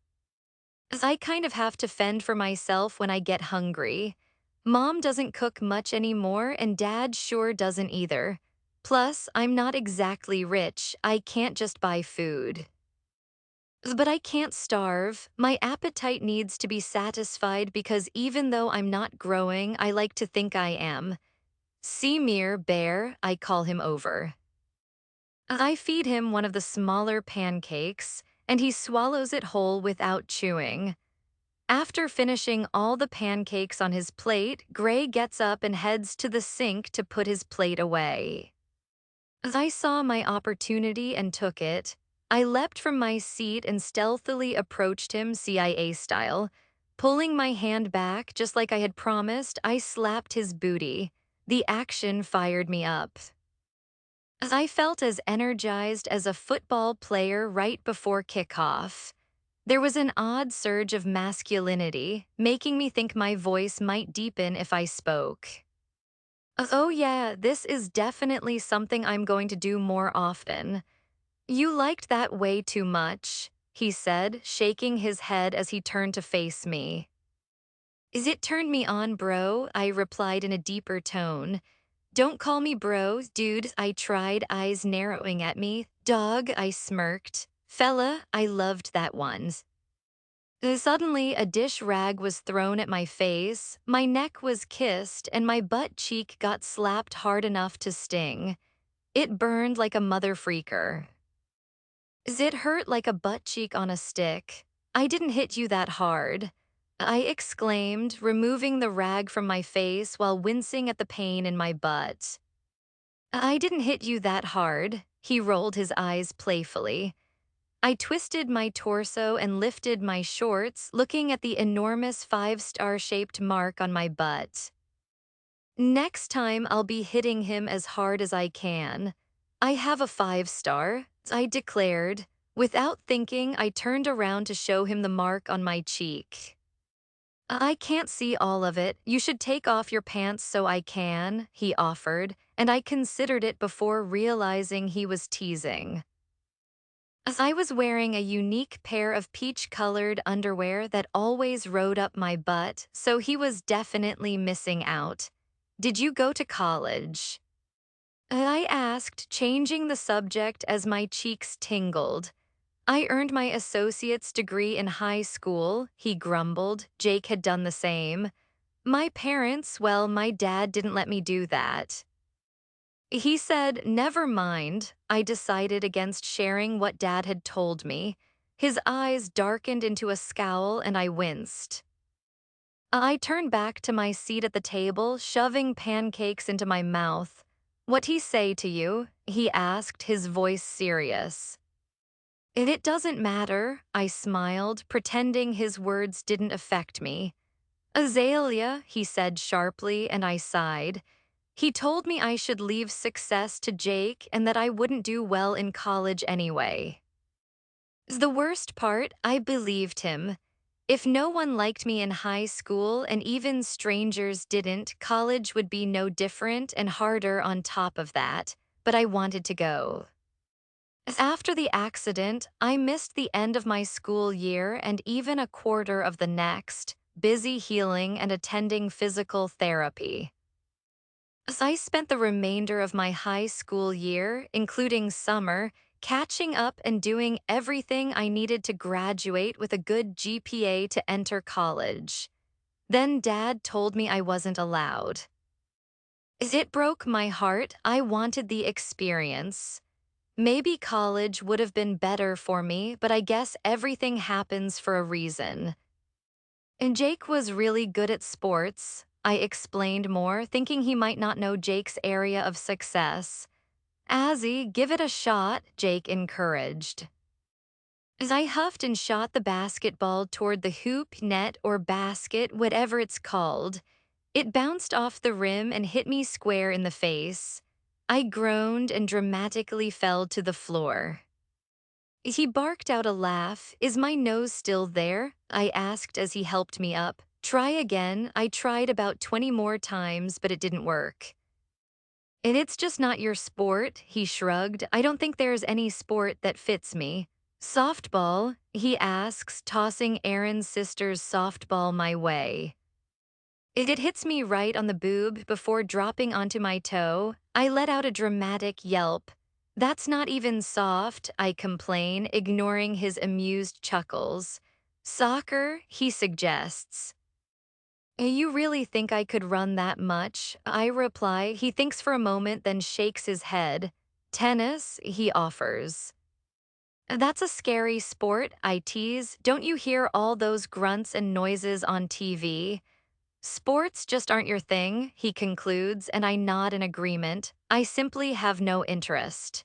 I kind of have to fend for myself when I get hungry. Mom doesn't cook much anymore, and Dad sure doesn't either. Plus, I'm not exactly rich. I can't just buy food. But I can't starve. My appetite needs to be satisfied because even though I'm not growing, I like to think I am. Semir Bear, I call him over. I feed him one of the smaller pancakes, and he swallows it whole without chewing. After finishing all the pancakes on his plate, Gray gets up and heads to the sink to put his plate away. I saw my opportunity and took it. I leapt from my seat and stealthily approached him CIA style. Pulling my hand back, just like I had promised, I slapped his booty. The action fired me up. I felt as energized as a football player right before kickoff. There was an odd surge of masculinity, making me think my voice might deepen if I spoke. Oh yeah, this is definitely something I'm going to do more often. You liked that way too much, he said, shaking his head as he turned to face me. Is it turned me on, bro? I replied in a deeper tone. Don't call me bro, dude, I tried, eyes narrowing at me. Dog, I smirked. Fella, I loved that one. Suddenly, a dish rag was thrown at my face, my neck was kissed, and my butt cheek got slapped hard enough to sting. It burned like a mother freaker. It hurt like a butt cheek on a stick. I didn't hit you that hard, I exclaimed, removing the rag from my face while wincing at the pain in my butt. I didn't hit you that hard, he rolled his eyes playfully. I twisted my torso and lifted my shorts, looking at the enormous five-star-shaped mark on my butt. Next time I'll be hitting him as hard as I can. I have a 5-star, I declared. Without thinking, I turned around to show him the mark on my cheek. I can't see all of it. You should take off your pants so I can, he offered, and I considered it before realizing he was teasing. I was wearing a unique pair of peach-colored underwear that always rode up my butt, so he was definitely missing out. Did you go to college? I asked, changing the subject as my cheeks tingled. I earned my associate's degree in high school, he grumbled. Jake had done the same. My parents, well, my dad didn't let me do that. He said, never mind. I decided against sharing what Dad had told me. His eyes darkened into a scowl and I winced. I turned back to my seat at the table, shoving pancakes into my mouth. What'd he say to you? He asked, his voice serious. It doesn't matter, I smiled, pretending his words didn't affect me. Azalea, he said sharply, and I sighed. He told me I should leave success to Jake and that I wouldn't do well in college anyway. The worst part, I believed him. If no one liked me in high school and even strangers didn't, college would be no different and harder on top of that, but I wanted to go. After the accident, I missed the end of my school year and even a quarter of the next, busy healing and attending physical therapy. I spent the remainder of my high school year, including summer, catching up and doing everything I needed to graduate with a good GPA to enter college. Then Dad told me I wasn't allowed. It broke my heart. I wanted the experience. Maybe college would have been better for me, but I guess everything happens for a reason. And Jake was really good at sports. I explained more, thinking he might not know Jake's area of success. Azzy, give it a shot, Jake encouraged. As I huffed and shot the basketball toward the hoop, net, or basket, whatever it's called, it bounced off the rim and hit me square in the face. I groaned and dramatically fell to the floor. He barked out a laugh. Is my nose still there? I asked as he helped me up. Try again. I tried about 20 more times, but it didn't work. And it's just not your sport, he shrugged. I don't think there's any sport that fits me. Softball, he asks, tossing Aaron's sister's softball my way. It hits me right on the boob before dropping onto my toe. I let out a dramatic yelp. That's not even soft, I complain, ignoring his amused chuckles. Soccer, he suggests. You really think I could run that much? I reply. He thinks for a moment, then shakes his head. Tennis, he offers. That's a scary sport, I tease. Don't you hear all those grunts and noises on TV? Sports just aren't your thing, he concludes, and I nod in agreement. I simply have no interest.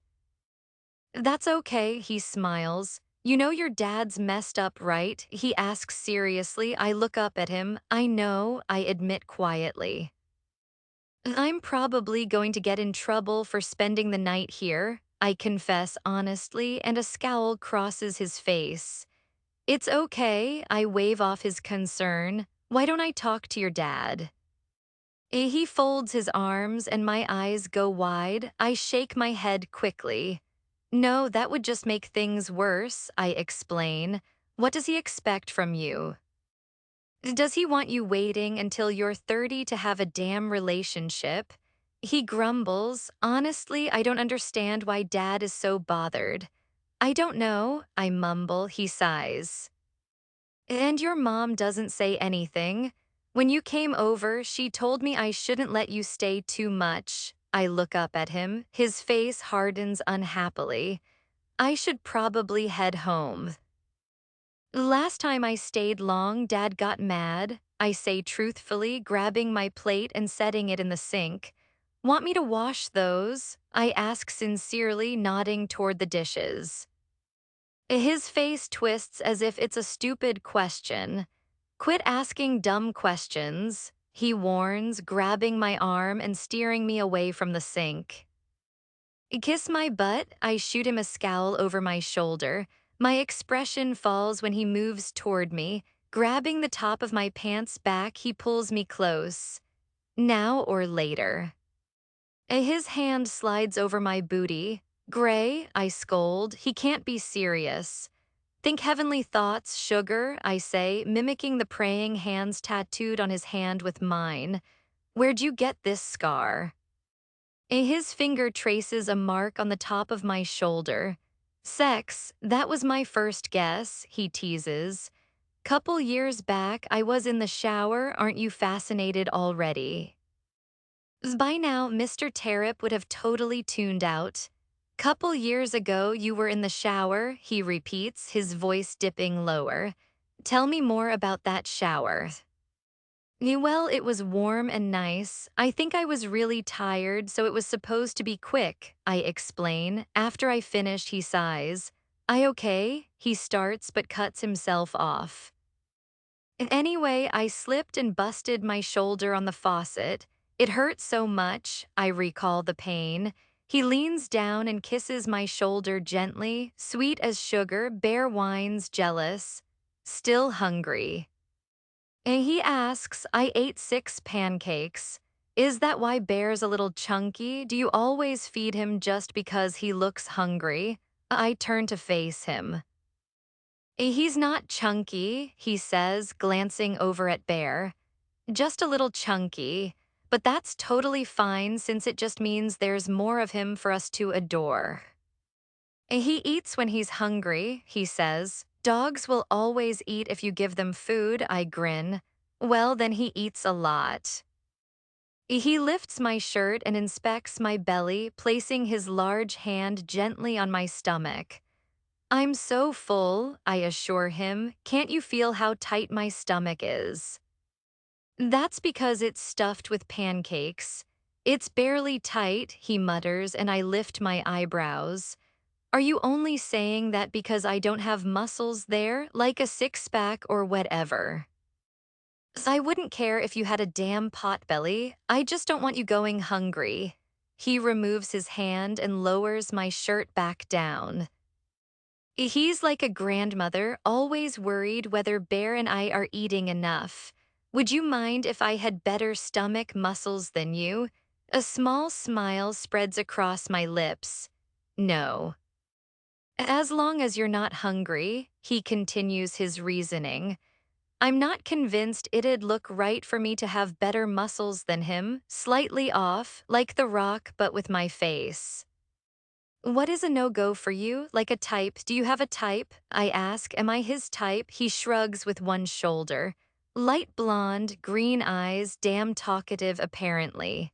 That's okay, he smiles. You know your dad's messed up, right? He asks seriously. I look up at him. I know, I admit quietly. I'm probably going to get in trouble for spending the night here, I confess honestly, and a scowl crosses his face. It's okay, I wave off his concern. Why don't I talk to your dad? He folds his arms and my eyes go wide. I shake my head quickly. No, that would just make things worse, I explain. What does he expect from you? Does he want you waiting until you're 30 to have a damn relationship? He grumbles. Honestly, I don't understand why Dad is so bothered. I don't know, I mumble. He sighs. And your mom doesn't say anything. When you came over, she told me I shouldn't let you stay too much. I look up at him. His face hardens unhappily. I should probably head home. Last time I stayed long, Dad got mad, I say truthfully, grabbing my plate and setting it in the sink. Want me to wash those? I ask sincerely, nodding toward the dishes. His face twists as if it's a stupid question. Quit asking dumb questions, he warns, grabbing my arm and steering me away from the sink. Kiss my butt, I shoot him a scowl over my shoulder. My expression falls when he moves toward me. Grabbing the top of my pants back, he pulls me close. Now or later. His hand slides over my booty. Gray, I scold. He can't be serious. Think heavenly thoughts, sugar, I say, mimicking the praying hands tattooed on his hand with mine. Where'd you get this scar? His finger traces a mark on the top of my shoulder. Sex, that was my first guess, he teases. Couple years back, I was in the shower, aren't you fascinated already? By now, Mr. Tarrip would have totally tuned out. Couple years ago, you were in the shower, he repeats, his voice dipping lower. Tell me more about that shower. Well, it was warm and nice. I think I was really tired, so it was supposed to be quick, I explain. After I finished, he sighs. I okay? He starts but cuts himself off. Anyway, I slipped and busted my shoulder on the faucet. It hurt so much, I recall the pain. He leans down and kisses my shoulder gently, sweet as sugar, Bear whines, jealous. Still hungry. And he asks, I ate 6 pancakes. Is that why Bear's a little chunky? Do you always feed him just because he looks hungry? I turn to face him. He's not chunky, he says, glancing over at Bear. Just a little chunky. But that's totally fine since it just means there's more of him for us to adore. He eats when he's hungry, he says. Dogs will always eat if you give them food, I grin. Well, then he eats a lot. He lifts my shirt and inspects my belly, placing his large hand gently on my stomach. I'm so full, I assure him. Can't you feel how tight my stomach is? That's because it's stuffed with pancakes. It's barely tight, he mutters, and I lift my eyebrows. Are you only saying that because I don't have muscles there, like a six-pack or whatever? I wouldn't care if you had a damn potbelly. I just don't want you going hungry. He removes his hand and lowers my shirt back down. He's like a grandmother, always worried whether Bear and I are eating enough. Would you mind if I had better stomach muscles than you? A small smile spreads across my lips. No. As long as you're not hungry, he continues his reasoning. I'm not convinced it'd look right for me to have better muscles than him, slightly off, like The Rock but with my face. What is a no-go for you? Like a type? Do you have a type? I ask. Am I his type? He shrugs with one shoulder. Light blonde, green eyes, damn talkative apparently.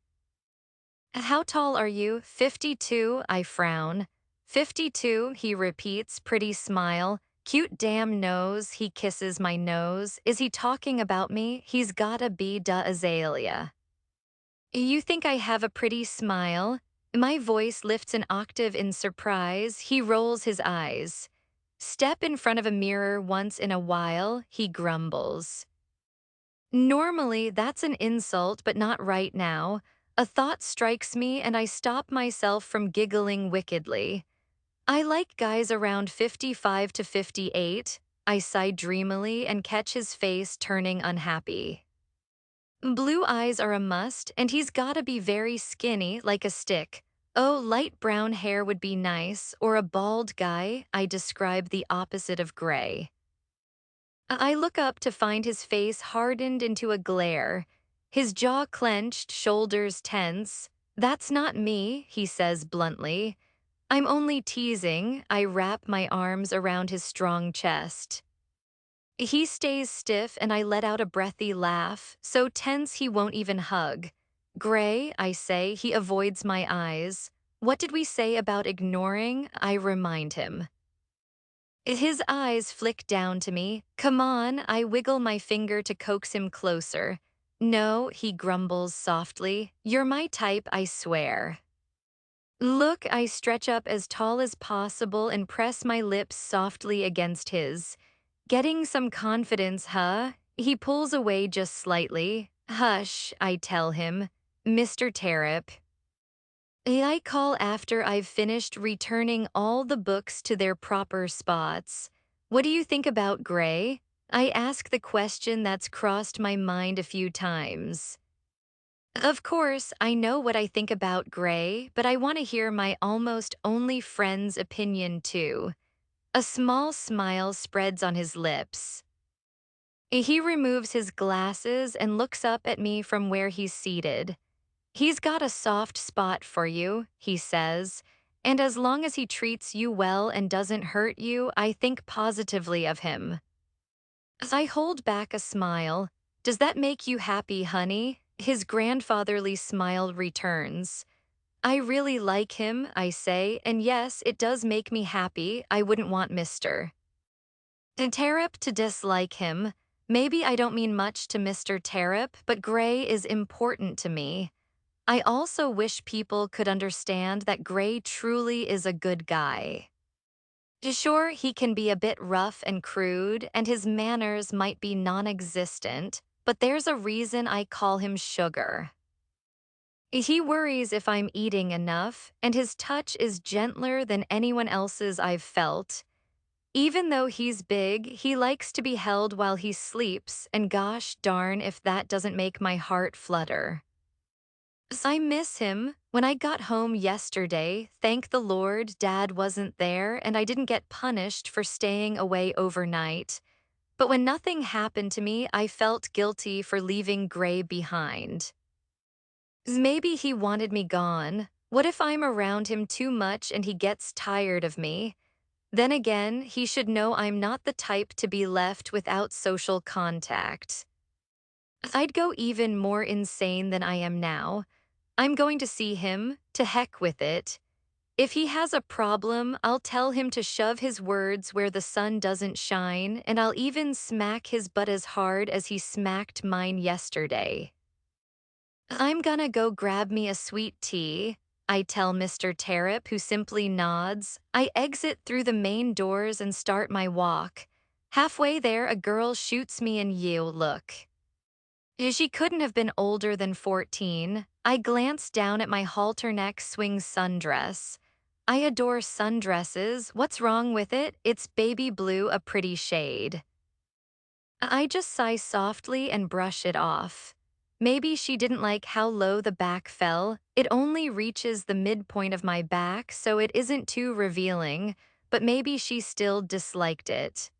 How tall are you? 52, I frown. 52, he repeats, pretty smile. Cute damn nose, he kisses my nose. Is he talking about me? He's gotta be da Azalea. You think I have a pretty smile? My voice lifts an octave in surprise. He rolls his eyes. Step in front of a mirror once in a while, he grumbles. Normally, that's an insult, but not right now. A thought strikes me and I stop myself from giggling wickedly. I like guys around 55 to 58. I sigh dreamily and catch his face turning unhappy. Blue eyes are a must, and he's gotta be very skinny, like a stick. Oh, light brown hair would be nice, or a bald guy. I describe the opposite of gray. I look up to find his face hardened into a glare. His jaw clenched, shoulders tense. That's not me, he says bluntly. I'm only teasing. I wrap my arms around his strong chest. He stays stiff and I let out a breathy laugh, so tense he won't even hug. Gray, I say, he avoids my eyes. What did we say about ignoring? I remind him. His eyes flick down to me. Come on, I wiggle my finger to coax him closer. No, he grumbles softly. You're my type, I swear. Look, I stretch up as tall as possible and press my lips softly against his. Getting some confidence, huh? He pulls away just slightly. Hush, I tell him. Mr. Tarrip. I call after I've finished returning all the books to their proper spots. What do you think about Gray? I ask the question that's crossed my mind a few times. Of course, I know what I think about Gray, but I want to hear my almost only friend's opinion too. A small smile spreads on his lips. He removes his glasses and looks up at me from where he's seated. He's got a soft spot for you, he says, and as long as he treats you well and doesn't hurt you, I think positively of him. I hold back a smile. Does that make you happy, honey? His grandfatherly smile returns. I really like him, I say, and yes, it does make me happy. I wouldn't want Mr. Tarrip to dislike him. Maybe I don't mean much to Mr. Tarrip, but Gray is important to me. I also wish people could understand that Gray truly is a good guy. Sure, he can be a bit rough and crude, and his manners might be non-existent, but there's a reason I call him Sugar. He worries if I'm eating enough, and his touch is gentler than anyone else's I've felt. Even though he's big, he likes to be held while he sleeps, and gosh darn if that doesn't make my heart flutter. I miss him. When I got home yesterday, thank the Lord Dad wasn't there and I didn't get punished for staying away overnight. But when nothing happened to me, I felt guilty for leaving Gray behind. Maybe he wanted me gone. What if I'm around him too much and he gets tired of me? Then again, he should know I'm not the type to be left without social contact. I'd go even more insane than I am now. I'm going to see him, to heck with it. If he has a problem, I'll tell him to shove his words where the sun doesn't shine, and I'll even smack his butt as hard as he smacked mine yesterday. I'm gonna go grab me a sweet tea, I tell Mr. Tarrip, who simply nods. I exit through the main doors and start my walk. Halfway there, a girl shoots me an "you look." She couldn't have been older than 14. I glance down at my halter-neck swing sundress. I adore sundresses. What's wrong with it? It's baby blue, a pretty shade. I just sigh softly and brush it off. Maybe she didn't like how low the back fell. It only reaches the midpoint of my back, so it isn't too revealing, but maybe she still disliked it.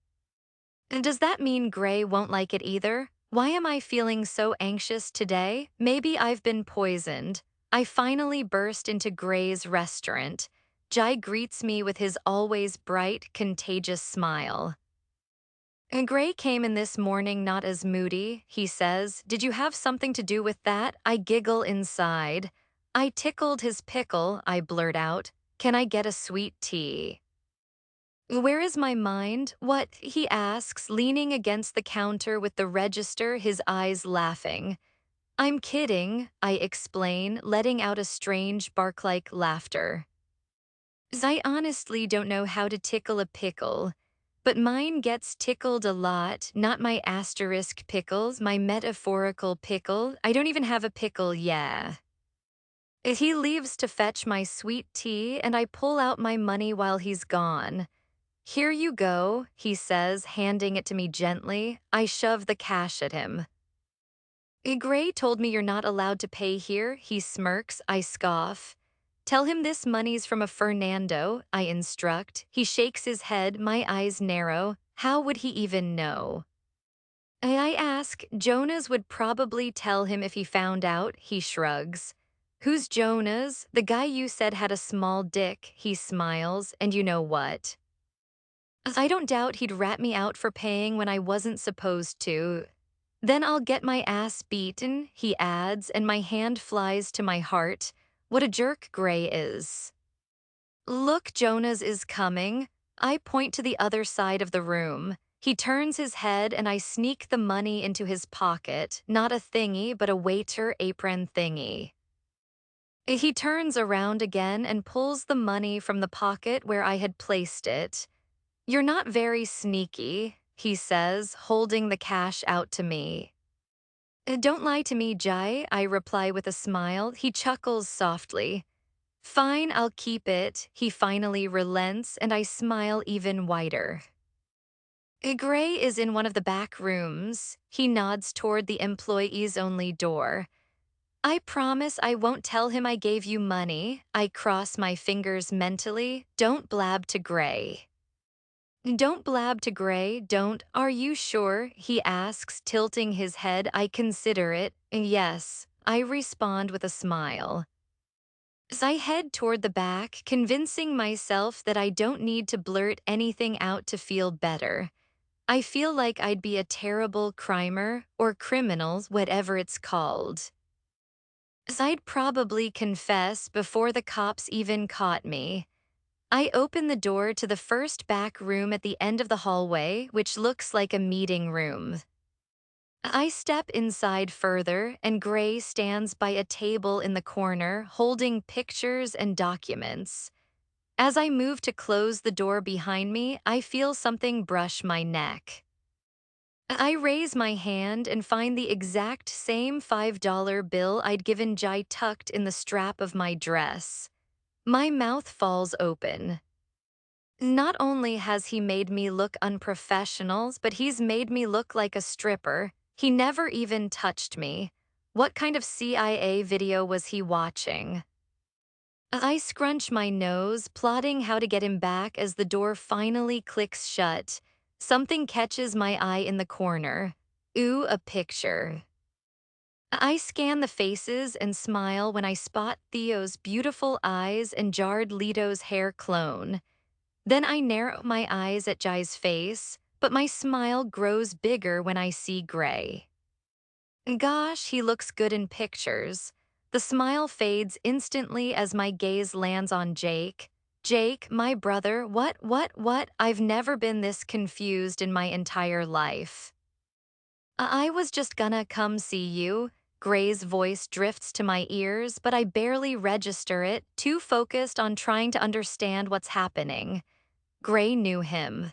And does that mean Gray won't like it either? Why am I feeling so anxious today? Maybe I've been poisoned. I finally burst into Gray's restaurant. Jai greets me with his always bright, contagious smile. And Gray came in this morning not as moody, he says. Did you have something to do with that? I giggle inside. I tickled his pickle, I blurt out. Can I get a sweet tea? Where is my mind? What? He asks, leaning against the counter with the register, his eyes laughing. I'm kidding, I explain, letting out a strange bark-like laughter. I honestly don't know how to tickle a pickle. But mine gets tickled a lot, not my asterisk pickles, my metaphorical pickle. I don't even have a pickle, yeah. He leaves to fetch my sweet tea, and I pull out my money while he's gone. Here you go, he says, handing it to me gently. I shove the cash at him. Gray told me you're not allowed to pay here, he smirks, I scoff. Tell him this money's from a Fernando, I instruct. He shakes his head, my eyes narrow. How would he even know? I ask, Jonas would probably tell him if he found out, he shrugs. Who's Jonas? The guy you said had a small dick, he smiles, and you know what? I don't doubt he'd rat me out for paying when I wasn't supposed to. Then I'll get my ass beaten, he adds, and my hand flies to my heart. What a jerk Gray is. Look, Jonas is coming. I point to the other side of the room. He turns his head and I sneak the money into his pocket, not a thingy, but a waiter apron thingy. He turns around again and pulls the money from the pocket where I had placed it. You're not very sneaky, he says, holding the cash out to me. Don't lie to me, Jai, I reply with a smile. He chuckles softly. Fine, I'll keep it. He finally relents, and I smile even wider. Gray is in one of the back rooms. He nods toward the employees-only door. I promise I won't tell him I gave you money. I cross my fingers mentally. Don't blab to Gray. Don't blab to Gray, don't. Are you sure? He asks, tilting his head. I consider it. Yes, I respond with a smile. As I head toward the back, convincing myself that I don't need to blurt anything out to feel better. I feel like I'd be a terrible crimer or criminal, whatever it's called. As I'd probably confess before the cops even caught me. I open the door to the first back room at the end of the hallway, which looks like a meeting room. I step inside further, and Gray stands by a table in the corner, holding pictures and documents. As I move to close the door behind me, I feel something brush my neck. I raise my hand and find the exact same $5 bill I'd given Jai tucked in the strap of my dress. My mouth falls open. Not only has he made me look unprofessional, but he's made me look like a stripper. He never even touched me. What kind of CIA video was he watching? I scrunch my nose, plotting how to get him back as the door finally clicks shut. Something catches my eye in the corner. Ooh, a picture. I scan the faces and smile when I spot Theo's beautiful eyes and Jared Leto's hair clone. Then I narrow my eyes at Jai's face, but my smile grows bigger when I see Gray. Gosh, he looks good in pictures. The smile fades instantly as my gaze lands on Jake. Jake, my brother, what? I've never been this confused in my entire life. I was just gonna come see you. Gray's voice drifts to my ears, but I barely register it, too focused on trying to understand what's happening. Gray knew him.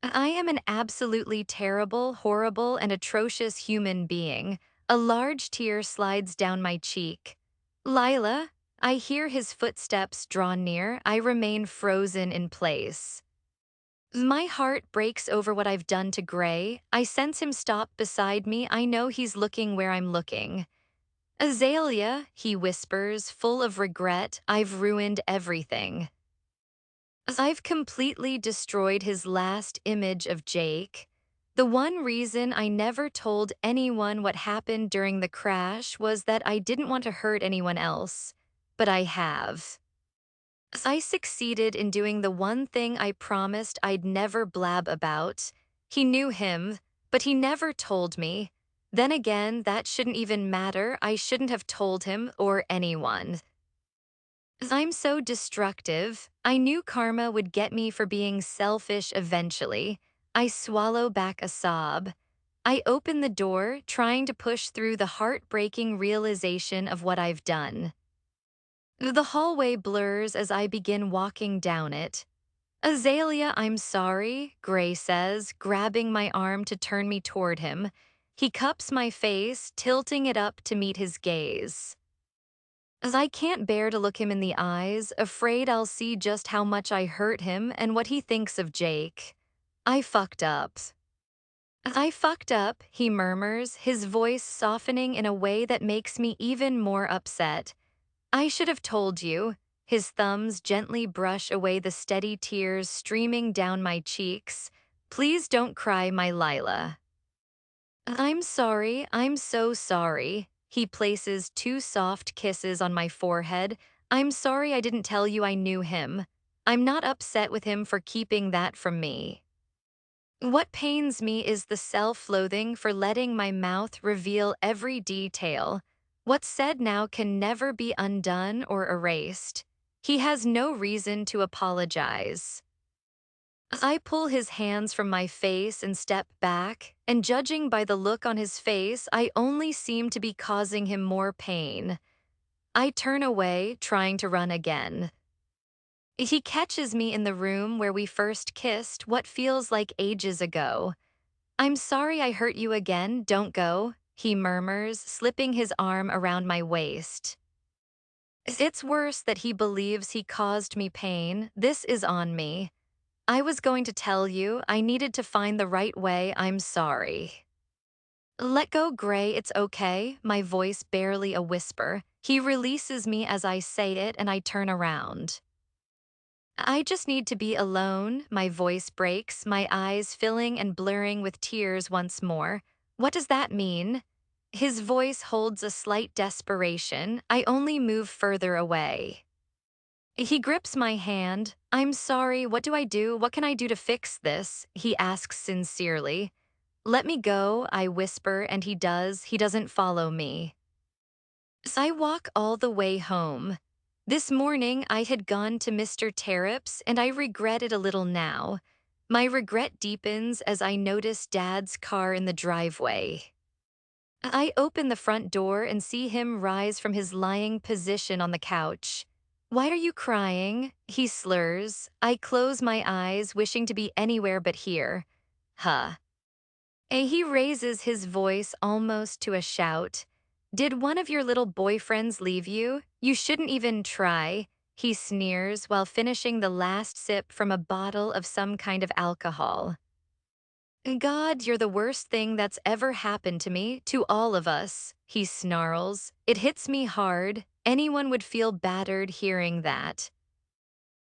I am an absolutely terrible, horrible, and atrocious human being. A large tear slides down my cheek. Lila, I hear his footsteps draw near. I remain frozen in place. My heart breaks over what I've done to Grey. I sense him stop beside me. I know he's looking where I'm looking. Azalea, he whispers, full of regret, I've ruined everything. I've completely destroyed his last image of Jake. The one reason I never told anyone what happened during the crash was that I didn't want to hurt anyone else. But I have. I succeeded in doing the one thing I promised I'd never blab about. He knew him, but he never told me. Then again, that shouldn't even matter. I shouldn't have told him or anyone. I'm so destructive. I knew karma would get me for being selfish eventually. I swallow back a sob. I open the door, trying to push through the heartbreaking realization of what I've done. The hallway blurs as I begin walking down it. Azalea, I'm sorry, Grey says, grabbing my arm to turn me toward him. He cups my face, tilting it up to meet his gaze. As I can't bear to look him in the eyes, afraid I'll see just how much I hurt him and what he thinks of Jake. I fucked up. I fucked up, he murmurs, his voice softening in a way that makes me even more upset. I should have told you. His thumbs gently brush away the steady tears streaming down my cheeks. Please don't cry, my Lila. I'm sorry, I'm so sorry. He places two soft kisses on my forehead. I'm sorry I didn't tell you I knew him. I'm not upset with him for keeping that from me. What pains me is the self-loathing for letting my mouth reveal every detail. What's said now can never be undone or erased. He has no reason to apologize. I pull his hands from my face and step back, and judging by the look on his face, I only seem to be causing him more pain. I turn away, trying to run again. He catches me in the room where we first kissed, what feels like ages ago. I'm sorry I hurt you again, don't go, he murmurs, slipping his arm around my waist. It's worse that he believes he caused me pain. This is on me. I was going to tell you, I needed to find the right way, I'm sorry. Let go, Grey, it's okay, my voice barely a whisper. He releases me as I say it and I turn around. I just need to be alone, my voice breaks, my eyes filling and blurring with tears once more. What does that mean? His voice holds a slight desperation. I only move further away. He grips my hand. I'm sorry, what do I do? What can I do to fix this? He asks sincerely. Let me go, I whisper, and he does. He doesn't follow me. So I walk all the way home. This morning, I had gone to Mr. Terrip's, and I regret it a little now. My regret deepens as I notice Dad's car in the driveway. I open the front door and see him rise from his lying position on the couch. Why are you crying? He slurs. I close my eyes, wishing to be anywhere but here. Huh. He raises his voice almost to a shout. Did one of your little boyfriends leave you? You shouldn't even try. He sneers while finishing the last sip from a bottle of some kind of alcohol. God, you're the worst thing that's ever happened to me, to all of us, he snarls. It hits me hard. Anyone would feel battered hearing that.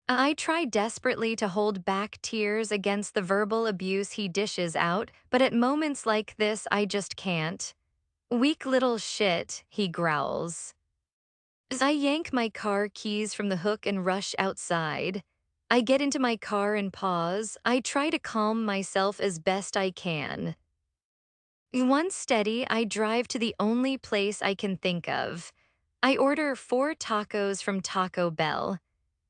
I try desperately to hold back tears against the verbal abuse he dishes out, but at moments like this, I just can't. Weak little shit, he growls. As I yank my car keys from the hook and rush outside, I get into my car and pause. I try to calm myself as best I can. Once steady, I drive to the only place I can think of. I order 4 tacos from Taco Bell.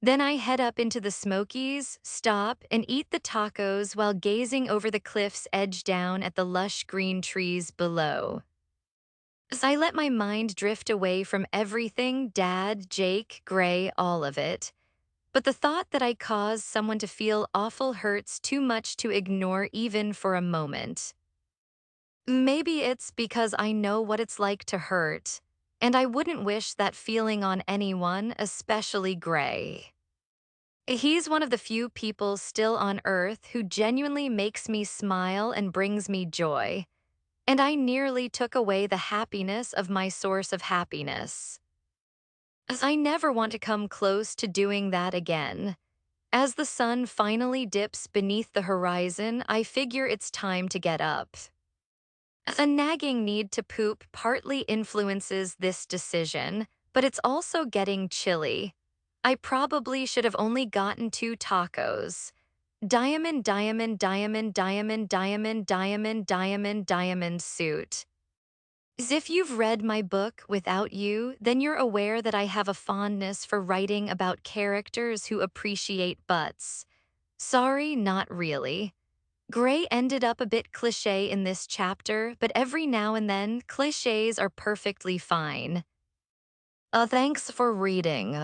Then I head up into the Smokies, stop, and eat the tacos while gazing over the cliff's edge down at the lush green trees below. As I let my mind drift away from everything, Dad, Jake, Grey, all of it. But the thought that I caused someone to feel awful hurts too much to ignore even for a moment. Maybe it's because I know what it's like to hurt. and I wouldn't wish that feeling on anyone, especially Grey. He's one of the few people still on Earth who genuinely makes me smile and brings me joy, and I nearly took away the happiness of my source of happiness. I never want to come close to doing that again. As the sun finally dips beneath the horizon, I figure it's time to get up. A nagging need to poop partly influences this decision, but it's also getting chilly. I probably should have only gotten 2 tacos. Diamond, diamond, diamond, diamond, diamond, diamond, diamond, diamond suit. As if you've read my book Without You, then you're aware that I have a fondness for writing about characters who appreciate butts. Sorry, not really. Gray ended up a bit cliché in this chapter, but every now and then, clichés are perfectly fine. Thanks for reading.